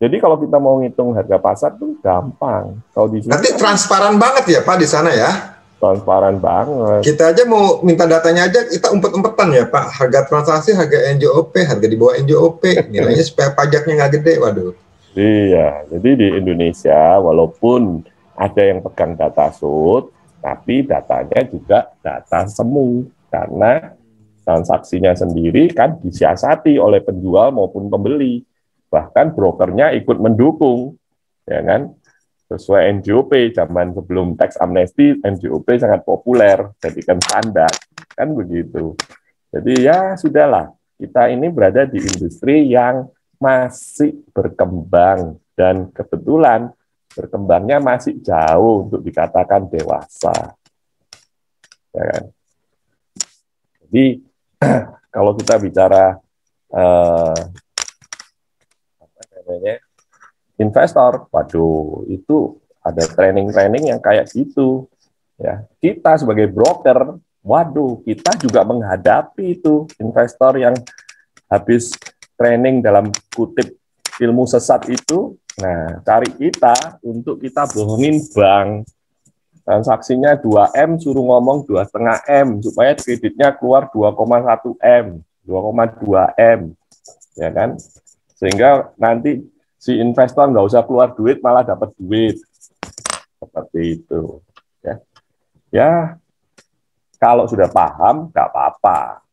Jadi kalau kita mau ngitung harga pasar tuh gampang. Kalau di sini nanti transparan banget ya Pak di sana ya? Transparan banget. Kita aja mau minta datanya aja, kita umpet-umpetan ya Pak. Harga transaksi, harga NJOP, harga di bawah NJOP. Nilainya supaya pajaknya nggak gede, waduh. Iya, jadi di Indonesia walaupun ada yang pegang data sold, tapi datanya juga data semu karena transaksinya sendiri kan disiasati oleh penjual maupun pembeli, bahkan brokernya ikut mendukung, ya kan? Sesuai NJOP zaman sebelum tax amnesty, NJOP sangat populer, jadikan standar, kan begitu. Jadi ya sudahlah, kita ini berada di industri yang masih berkembang dan kebetulan berkembangnya masih jauh untuk dikatakan dewasa. Ya kan? Jadi kalau kita bicara apa namanya, investor, waduh itu ada training-training yang kayak gitu. Ya, kita sebagai broker, waduh kita juga menghadapi itu investor yang habis training dalam kutip ilmu sesat itu. Nah, cari kita untuk kita bohongin bank. Transaksinya 2M, suruh ngomong 2,5M, supaya kreditnya keluar 2,1M, 2,2M, ya kan? Sehingga nanti si investor nggak usah keluar duit, malah dapat duit. Seperti itu. Ya, ya kalau sudah paham, nggak apa-apa.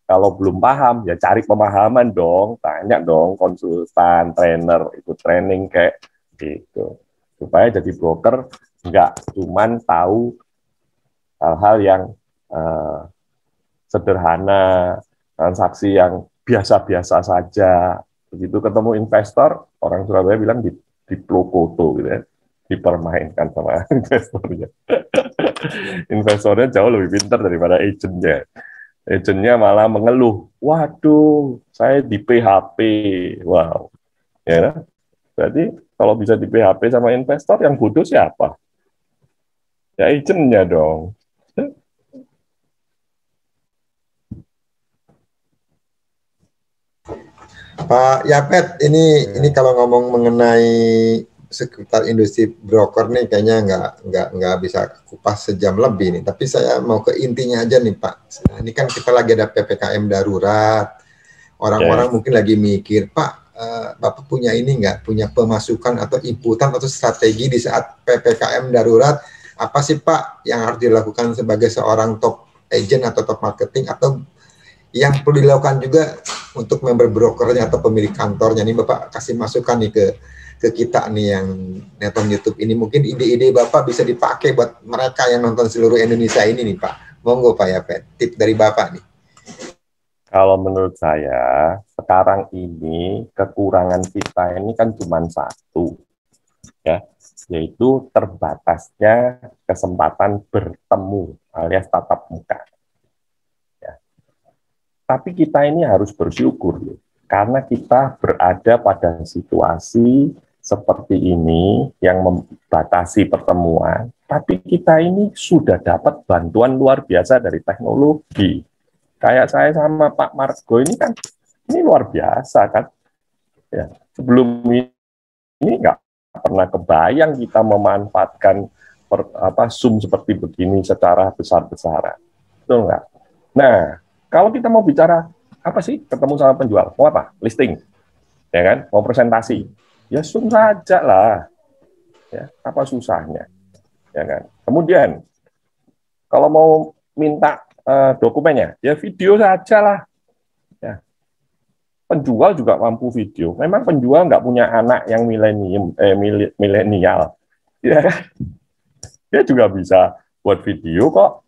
Kalau belum paham, ya cari pemahaman dong, tanya dong konsultan, trainer, ikut training kayak gitu. Supaya jadi broker nggak cuman tahu hal-hal yang sederhana, transaksi yang biasa-biasa saja. Begitu ketemu investor, orang Surabaya bilang di plokoto gitu ya, dipermainkan sama investornya. Investornya jauh lebih pintar daripada agentnya. Agentnya malah mengeluh, waduh, saya di PHP. Wow, ya. Berarti kalau bisa di PHP sama investor, yang bodoh siapa? Ya agentnya dong. Pak Yapet, ini kalau ngomong mengenai sekitar industri broker nih kayaknya nggak bisa kupas sejam lebih nih. Tapi saya mau ke intinya aja nih Pak. Nah, ini kan kita lagi ada PPKM darurat. Orang-orang mungkin lagi mikir, Pak, Bapak punya ini nggak? Punya pemasukan atau inputan atau strategi di saat PPKM darurat? Apa sih Pak yang harus dilakukan sebagai seorang top agent atau top marketing atau yang perlu dilakukan juga untuk member brokernya atau pemilik kantornya? Nih Bapak kasih masukan nih ke kita nih yang nonton YouTube ini, mungkin ide-ide Bapak bisa dipakai buat mereka yang nonton seluruh Indonesia ini nih Pak. Monggo Pak Yapet, tip dari Bapak nih. Kalau menurut saya, sekarang ini kekurangan kita ini kan cuma satu, ya, yaitu terbatasnya kesempatan bertemu alias tatap muka. Ya. Tapi kita ini harus bersyukur, karena kita berada pada situasi seperti ini yang membatasi pertemuan, tapi kita ini sudah dapat bantuan luar biasa dari teknologi. Kayak saya sama Pak Margo ini kan, ini luar biasa kan. Ya, sebelum ini nggak pernah kebayang kita memanfaatkan Zoom seperti begini secara besar-besaran. Betul nggak? Nah, kalau kita mau bicara, apa sih ketemu sama penjual? Mau apa? Listing. Ya kan? Mau presentasi. Ya Zoom saja lah. Ya, apa susahnya? Ya kan? Kemudian, kalau mau minta dokumennya, ya video saja lah. Ya. Penjual juga mampu video. Memang penjual nggak punya anak yang milenial, ya kan? Dia juga bisa buat video kok,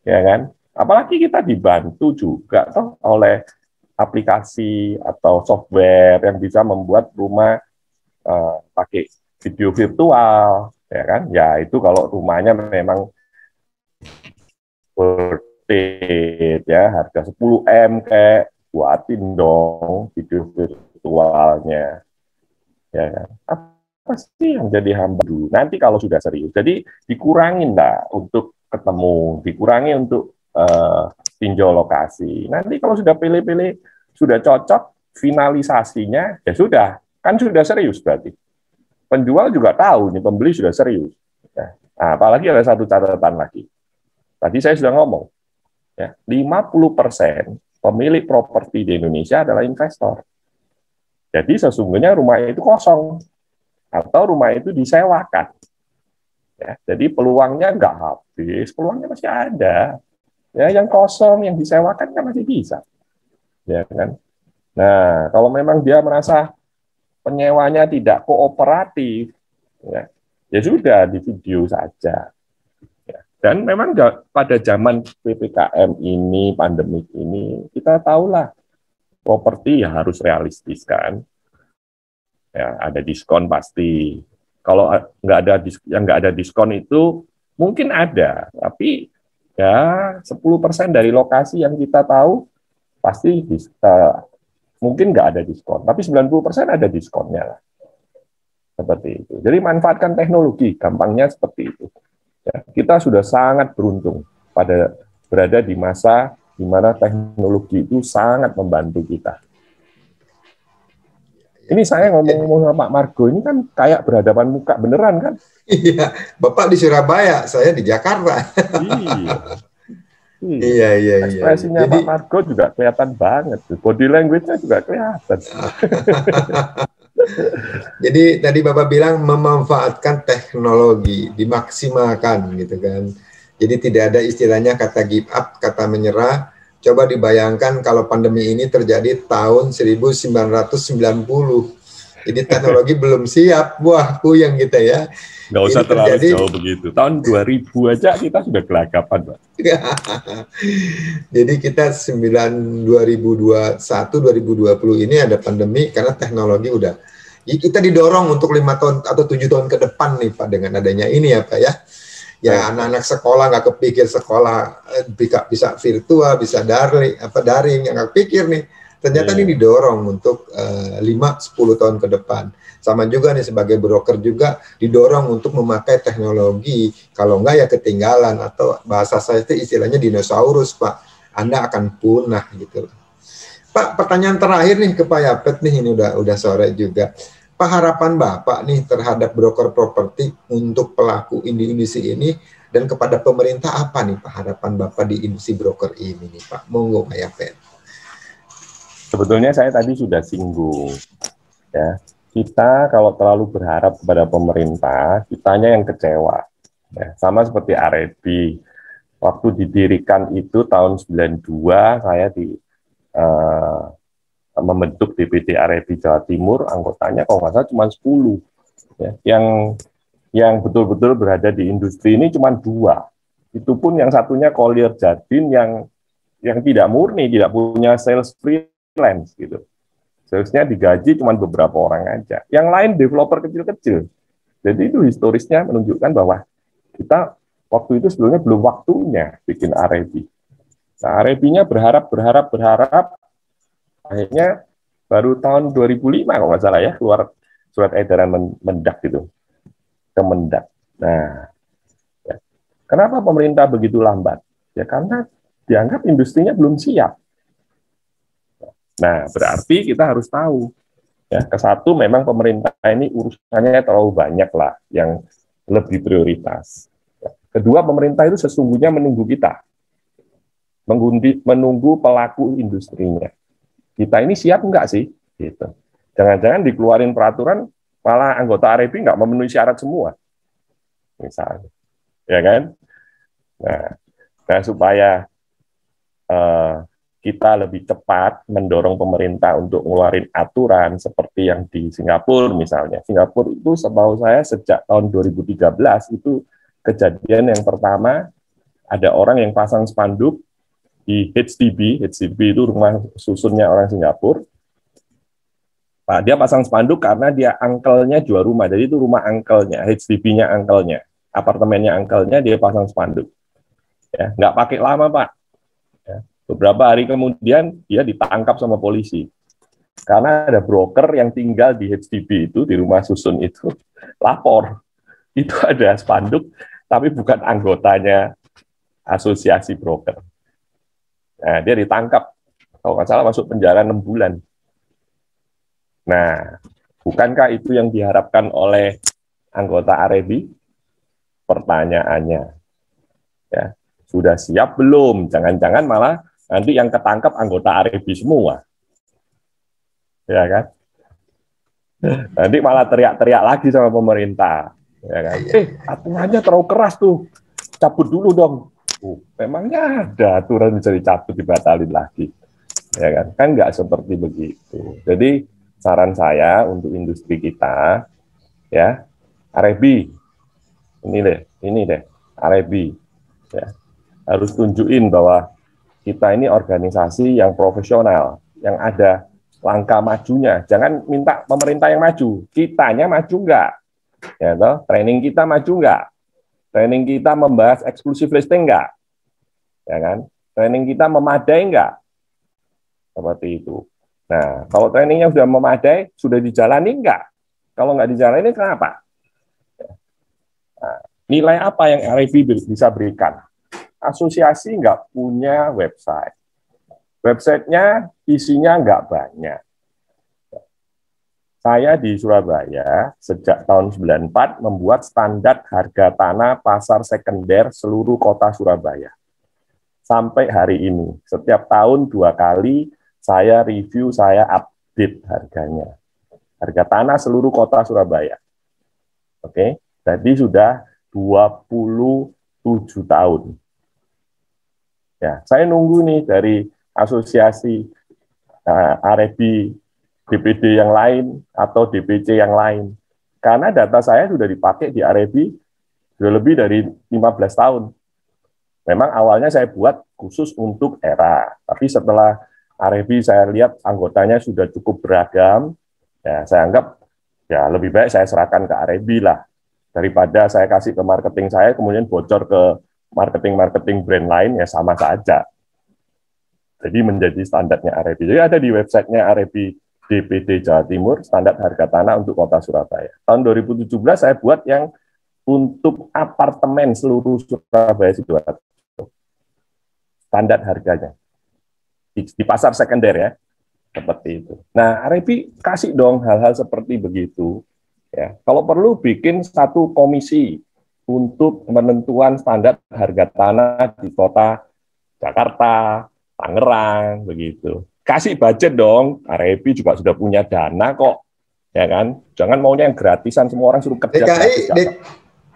ya kan? Apalagi kita dibantu juga toh oleh aplikasi atau software yang bisa membuat rumah pakai video virtual, ya kan? Ya itu kalau rumahnya memang worth it, ya harga 10 M kayak buatin dong video virtualnya, ya kan? Apa sih yang jadi hamba dulu? Nanti kalau sudah serius, jadi dikurangin lah untuk ketemu, dikurangi untuk tinjau lokasi. Nanti kalau sudah pilih-pilih, sudah cocok, finalisasinya ya sudah, kan sudah serius berarti. Penjual juga tahu nih pembeli sudah serius. Ya. Nah, apalagi ada satu catatan lagi. Tadi saya sudah ngomong, ya, 50% pemilik properti di Indonesia adalah investor. Jadi sesungguhnya rumah itu kosong atau rumah itu disewakan. Ya, jadi peluangnya nggak habis, peluangnya masih ada. Ya, yang kosong, yang disewakan kan masih bisa. Ya kan? Nah, kalau memang dia merasa penyewanya tidak kooperatif, ya, ya sudah di video saja. Ya. Dan memang pada zaman PPKM ini, pandemik ini, kita tahulah properti ya harus realistis kan. Ya, ada diskon pasti. Kalau yang nggak ada diskon itu mungkin ada, tapi ya 10% dari lokasi yang kita tahu pasti mungkin nggak ada diskon, tapi 90% ada diskonnya lah. Seperti itu. Jadi manfaatkan teknologi, gampangnya seperti itu. Ya, kita sudah sangat beruntung berada di masa di mana teknologi itu sangat membantu kita. Ini saya ngomong-ngomong sama Pak Margo, ini kan kayak berhadapan muka beneran kan? Iya, Bapak di Surabaya, saya di Jakarta. Iya. Ekspresinya Pak Margo juga kelihatan banget, body language-nya juga kelihatan. Jadi tadi Bapak bilang memanfaatkan teknologi, dimaksimalkan gitu kan. Jadi tidak ada istilahnya kata give up, kata menyerah. Coba dibayangkan kalau pandemi ini terjadi tahun 1990. Jadi teknologi belum siap, wah puyeng kita ya. Nggak usah terlalu jauh begitu. Tahun 2000 aja kita sudah gelagapan, Pak. Jadi kita 2021, 2020 ini ada pandemi karena teknologi udah. Kita didorong untuk 5 tahun atau 7 tahun ke depan nih Pak dengan adanya ini ya Pak ya. Ya anak-anak sekolah nggak kepikir sekolah bisa virtual, bisa daring, yang nggak pikir nih. Ternyata ini didorong untuk 5-10 tahun ke depan. Sama juga nih sebagai broker juga didorong untuk memakai teknologi. Kalau nggak ya ketinggalan atau bahasa saya itu istilahnya dinosaurus Pak. Anda akan punah gitu. Pak, pertanyaan terakhir nih ke Pak Yapet nih, ini udah sore juga. Pak, harapan Bapak nih terhadap broker properti untuk pelaku industri ini dan kepada pemerintah apa nih Pak harapan Bapak di industri broker ini nih Pak? Monggo Pak Yapet. Sebetulnya saya tadi sudah singgung ya. Kita kalau terlalu berharap kepada pemerintah, kitanya yang kecewa. Ya, sama seperti Arebi. Waktu didirikan itu tahun 92, saya membentuk DPD Arebi Jawa Timur, anggotanya kalau nggak salah cuma 10. Ya, yang betul-betul berada di industri ini cuma 2. Itu pun yang satunya Collier Jardin yang tidak murni, tidak punya sales freelance gitu. Salesnya digaji cuma beberapa orang aja. Yang lain developer kecil-kecil. Jadi itu historisnya menunjukkan bahwa kita waktu itu sebelumnya belum waktunya bikin Arebi. Nah, Arebinya berharap, akhirnya baru tahun 2005 kalau nggak salah ya, keluar surat edaran Mendak gitu. Kemendak. Nah, ya. Kenapa pemerintah begitu lambat? Ya karena dianggap industrinya belum siap. Nah, berarti kita harus tahu. Ya, kesatu memang pemerintah ini urusannya terlalu banyak lah yang lebih prioritas. Kedua, pemerintah itu sesungguhnya menunggu kita. Menunggu pelaku industrinya. Kita ini siap nggak sih? Gitu. Jangan-jangan dikeluarin peraturan, malah anggota Arebi nggak memenuhi syarat semua. Misalnya. Ya kan? Nah, Nah, supaya eh, kita lebih cepat mendorong pemerintah untuk ngeluarin aturan seperti yang di Singapura misalnya. Singapura itu setahu saya sejak tahun 2013 itu kejadian yang pertama ada orang yang pasang spanduk di HDB. HDB itu rumah susunnya orang Singapura. Nah, dia pasang spanduk karena dia angkelnya jual rumah. Jadi itu rumah angkelnya, HDB-nya angkelnya, apartemennya angkelnya dia pasang spanduk. Ya, nggak pakai lama, Pak. Ya, beberapa hari kemudian dia ditangkap sama polisi. Karena ada broker yang tinggal di HDB itu, di rumah susun itu, lapor. Itu ada spanduk, tapi bukan anggotanya asosiasi broker. Nah, dia ditangkap. Kalau nggak salah masuk penjara 6 bulan. Nah, bukankah itu yang diharapkan oleh anggota AREBI? Pertanyaannya, ya, sudah siap belum? Jangan-jangan malah nanti yang ketangkap anggota AREBI semua. Ya kan? Nanti malah teriak-teriak lagi sama pemerintah. Ya kan? Aturannya terlalu keras tuh. Cabut dulu dong. Memangnya ada aturan bisa dicabut, dibatalin lagi. Ya kan? Kan nggak seperti begitu. Jadi saran saya untuk industri kita, ya, AREBI, ini deh, AREBI, ya, harus tunjukin bahwa kita ini organisasi yang profesional, yang ada langkah majunya. Jangan minta pemerintah yang maju, kitanya maju nggak? Ya, toh? Training kita maju nggak? Training kita membahas eksklusif listing nggak? Ya kan? Training kita memadai nggak? Seperti itu. Nah, kalau trainingnya sudah memadai, sudah dijalani nggak? Kalau nggak dijalani, kenapa? Nah, nilai apa yang RIB bisa berikan? Asosiasi nggak punya website. Websitenya isinya nggak banyak. Saya di Surabaya sejak tahun 94 membuat standar harga tanah pasar sekunder seluruh kota Surabaya. Sampai hari ini, setiap tahun 2 kali saya review, saya update harganya. Harga tanah seluruh kota Surabaya. Oke, jadi sudah 27 tahun. Ya, saya nunggu nih dari asosiasi AREBI, DPD yang lain atau DPC yang lain. Karena data saya sudah dipakai di AREBI sudah lebih dari 15 tahun. Memang awalnya saya buat khusus untuk era, tapi setelah AREBI saya lihat anggotanya sudah cukup beragam, ya saya anggap ya lebih baik saya serahkan ke AREBI lah, daripada saya kasih ke marketing saya, kemudian bocor ke marketing-marketing brand lain, ya sama saja. Jadi menjadi standarnya AREBI. Jadi ada di websitenya AREBI DPD Jawa Timur, standar harga tanah untuk kota Surabaya. Tahun 2017 saya buat yang untuk apartemen seluruh Surabaya Sidoarjo. Standar harganya. Di pasar sekunder ya. Seperti itu. Nah, AREBI kasih dong hal-hal seperti begitu. Ya. Kalau perlu bikin satu komisi untuk penentuan standar harga tanah di kota Jakarta, Tangerang, begitu. Kasih budget dong, AREBI juga sudah punya dana kok, ya kan? Jangan maunya yang gratisan, semua orang suruh kerja gratis.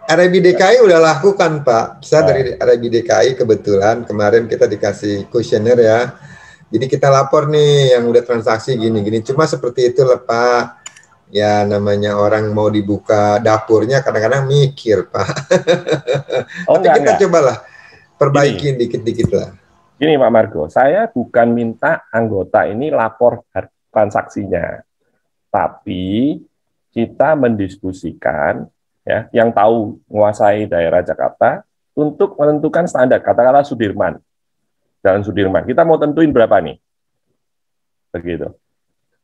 AREBI DKI udah lakukan, Pak. Saya dari AREBI DKI kebetulan kemarin kita dikasih kuesioner ya. Jadi kita lapor nih yang udah transaksi gini-gini. Cuma seperti itu lah, Pak. Ya namanya orang mau dibuka dapurnya kadang-kadang mikir, Pak. Tapi kita cobalah perbaikin dikit-dikit lah. Gini Pak Margo, saya bukan minta anggota ini lapor transaksinya, tapi kita mendiskusikan ya, yang tahu menguasai daerah Jakarta untuk menentukan standar, katakanlah Sudirman, Jalan Sudirman. Kita mau tentuin berapa nih? Begitu.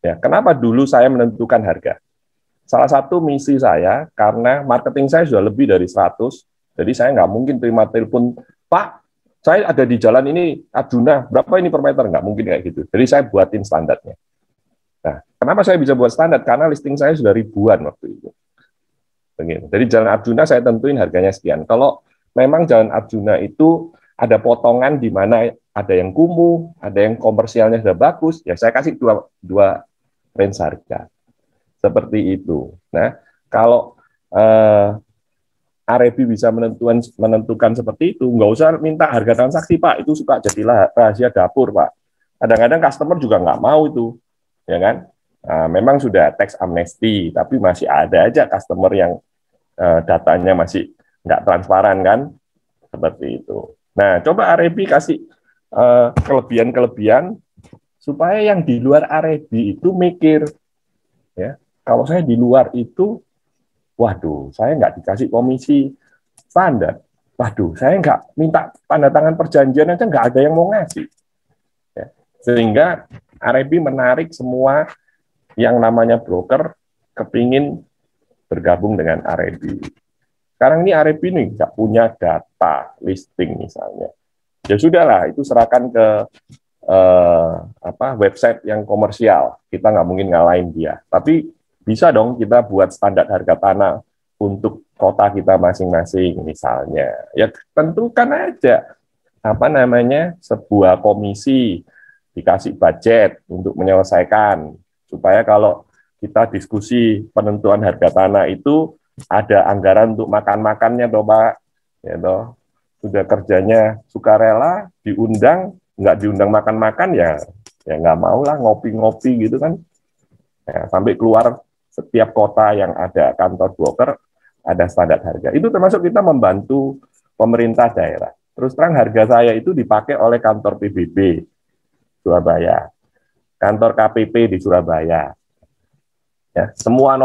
Ya, kenapa dulu saya menentukan harga? Salah satu misi saya, karena marketing saya sudah lebih dari 100, jadi saya nggak mungkin terima telepon, Pak, saya ada di jalan ini, Arjuna, berapa ini per meter? Nggak mungkin kayak gitu. Jadi saya buatin standarnya. Nah, kenapa saya bisa buat standar? Karena listing saya sudah ribuan waktu itu. Begitu. Jadi Jalan Arjuna saya tentuin harganya sekian. Kalau memang Jalan Arjuna itu ada potongan di mana ada yang kumuh, ada yang komersialnya sudah bagus, ya saya kasih dua range harga. Seperti itu. Nah, kalau Arebi bisa menentukan seperti itu, nggak usah minta harga transaksi, Pak. Itu suka jadilah rahasia dapur, Pak. Kadang-kadang customer juga nggak mau itu, ya kan? Nah, memang sudah tax amnesty, tapi masih ada aja customer yang datanya masih nggak transparan kan, seperti itu. Nah, coba Arebi kasih kelebihan-kelebihan supaya yang di luar Arebi itu mikir, ya. Kalau saya di luar itu, waduh, saya nggak dikasih komisi standar. Waduh, saya nggak minta tanda tangan perjanjian aja nggak ada yang mau ngasih. Ya. Sehingga Arebi menarik semua yang namanya broker kepingin bergabung dengan Arebi. Sekarang ini Arebi nih nggak punya data listing misalnya. Ya sudahlah, itu serahkan ke website yang komersial. Kita nggak mungkin ngalahin dia. Tapi bisa dong kita buat standar harga tanah untuk kota kita masing-masing misalnya. Ya tentukan aja sebuah komisi, dikasih budget untuk menyelesaikan, supaya kalau kita diskusi penentuan harga tanah itu ada anggaran untuk makan-makannya toh Pak, ya toh. Sudah kerjanya sukarela, diundang, nggak diundang makan-makan ya nggak mau lah, ngopi-ngopi gitu kan. Ya, sampai keluar setiap kota yang ada kantor broker ada standar harga. Itu termasuk kita membantu pemerintah daerah. Terus terang harga saya itu dipakai oleh kantor PBB Surabaya, kantor KPP di Surabaya. Ya, semua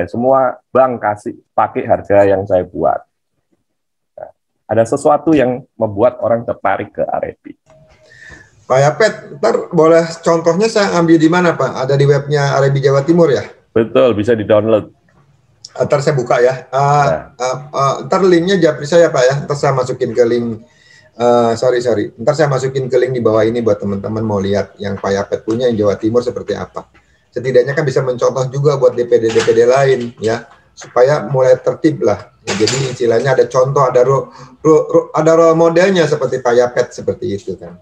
semua bank kasih pakai harga yang saya buat. Nah, ada sesuatu yang membuat orang tertarik ke Arebi. Pak Yapet, ntar boleh contohnya saya ambil di mana Pak? Ada di webnya Arebi Jawa Timur ya? Betul, bisa di-download. Ntar saya buka ya. Ntar linknya japri saya Pak ya. Ntar saya masukin ke link. Sorry. Ntar saya masukin ke link di bawah ini buat teman-teman mau lihat yang Pak Yapet punya yang Jawa Timur seperti apa. Setidaknya kan bisa mencontoh juga buat DPD lain ya, supaya mulai tertib lah. Ya, jadi istilahnya ada contoh, ada role modelnya seperti Pak Yapet seperti itu kan.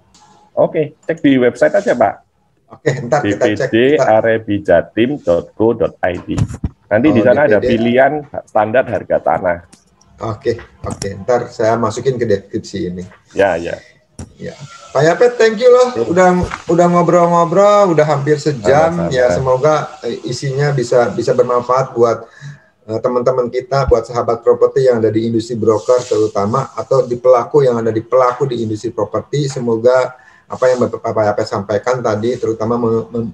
Oke, cek di website aja Pak. Oke, ntar kita cek. bpdarebijatim.go.id. Nanti di sana ada pilihan standar harga tanah. Oke. Ntar saya masukin ke deskripsi ini. Ya. Pak Yapet, thank you loh. Udah ngobrol-ngobrol, udah hampir sejam. Sama-sama. Ya, semoga isinya bisa bermanfaat buat teman-teman kita, buat sahabat properti yang ada di industri broker terutama, atau di pelaku yang ada di industri properti. Semoga apa yang Pak Yapet sampaikan tadi, terutama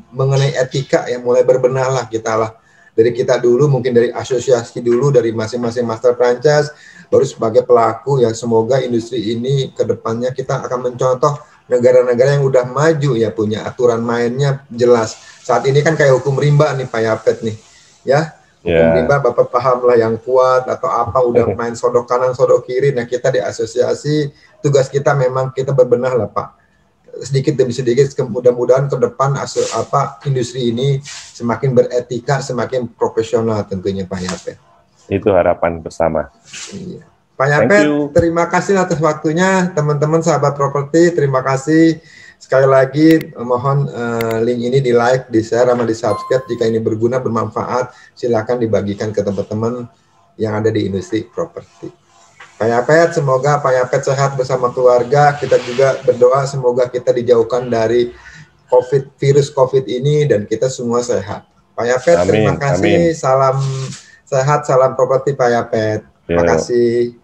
mengenai etika yang mulai berbenah lah kita lah. Dari kita dulu, mungkin dari asosiasi dulu, dari masing-masing master franchise, baru sebagai pelaku yang semoga industri ini ke depannya kita akan mencontoh negara-negara yang udah maju ya, punya aturan mainnya jelas. Saat ini kan kayak hukum rimba nih Pak Yapet nih, ya. Hukum rimba Bapak paham lah, yang kuat atau apa udah main sodok kanan, sodok kiri. Nah kita di asosiasi, tugas kita memang kita berbenah lah Pak. Sedikit demi sedikit, mudah-mudahan ke depan industri ini semakin beretika, semakin profesional tentunya Pak Yapet. Itu harapan bersama. Iya. Pak Yapet, terima kasih atas waktunya. Teman-teman sahabat properti, terima kasih. Sekali lagi mohon link ini di like, di share, sama di subscribe. Jika ini berguna, bermanfaat, silakan dibagikan ke teman-teman yang ada di industri properti. Pak Yapet, semoga Pak Yapet sehat bersama keluarga. Kita juga berdoa semoga kita dijauhkan dari virus COVID ini dan kita semua sehat. Pak Yapet, terima kasih. Amin. Salam sehat, salam properti Pak Yapet. Terima kasih.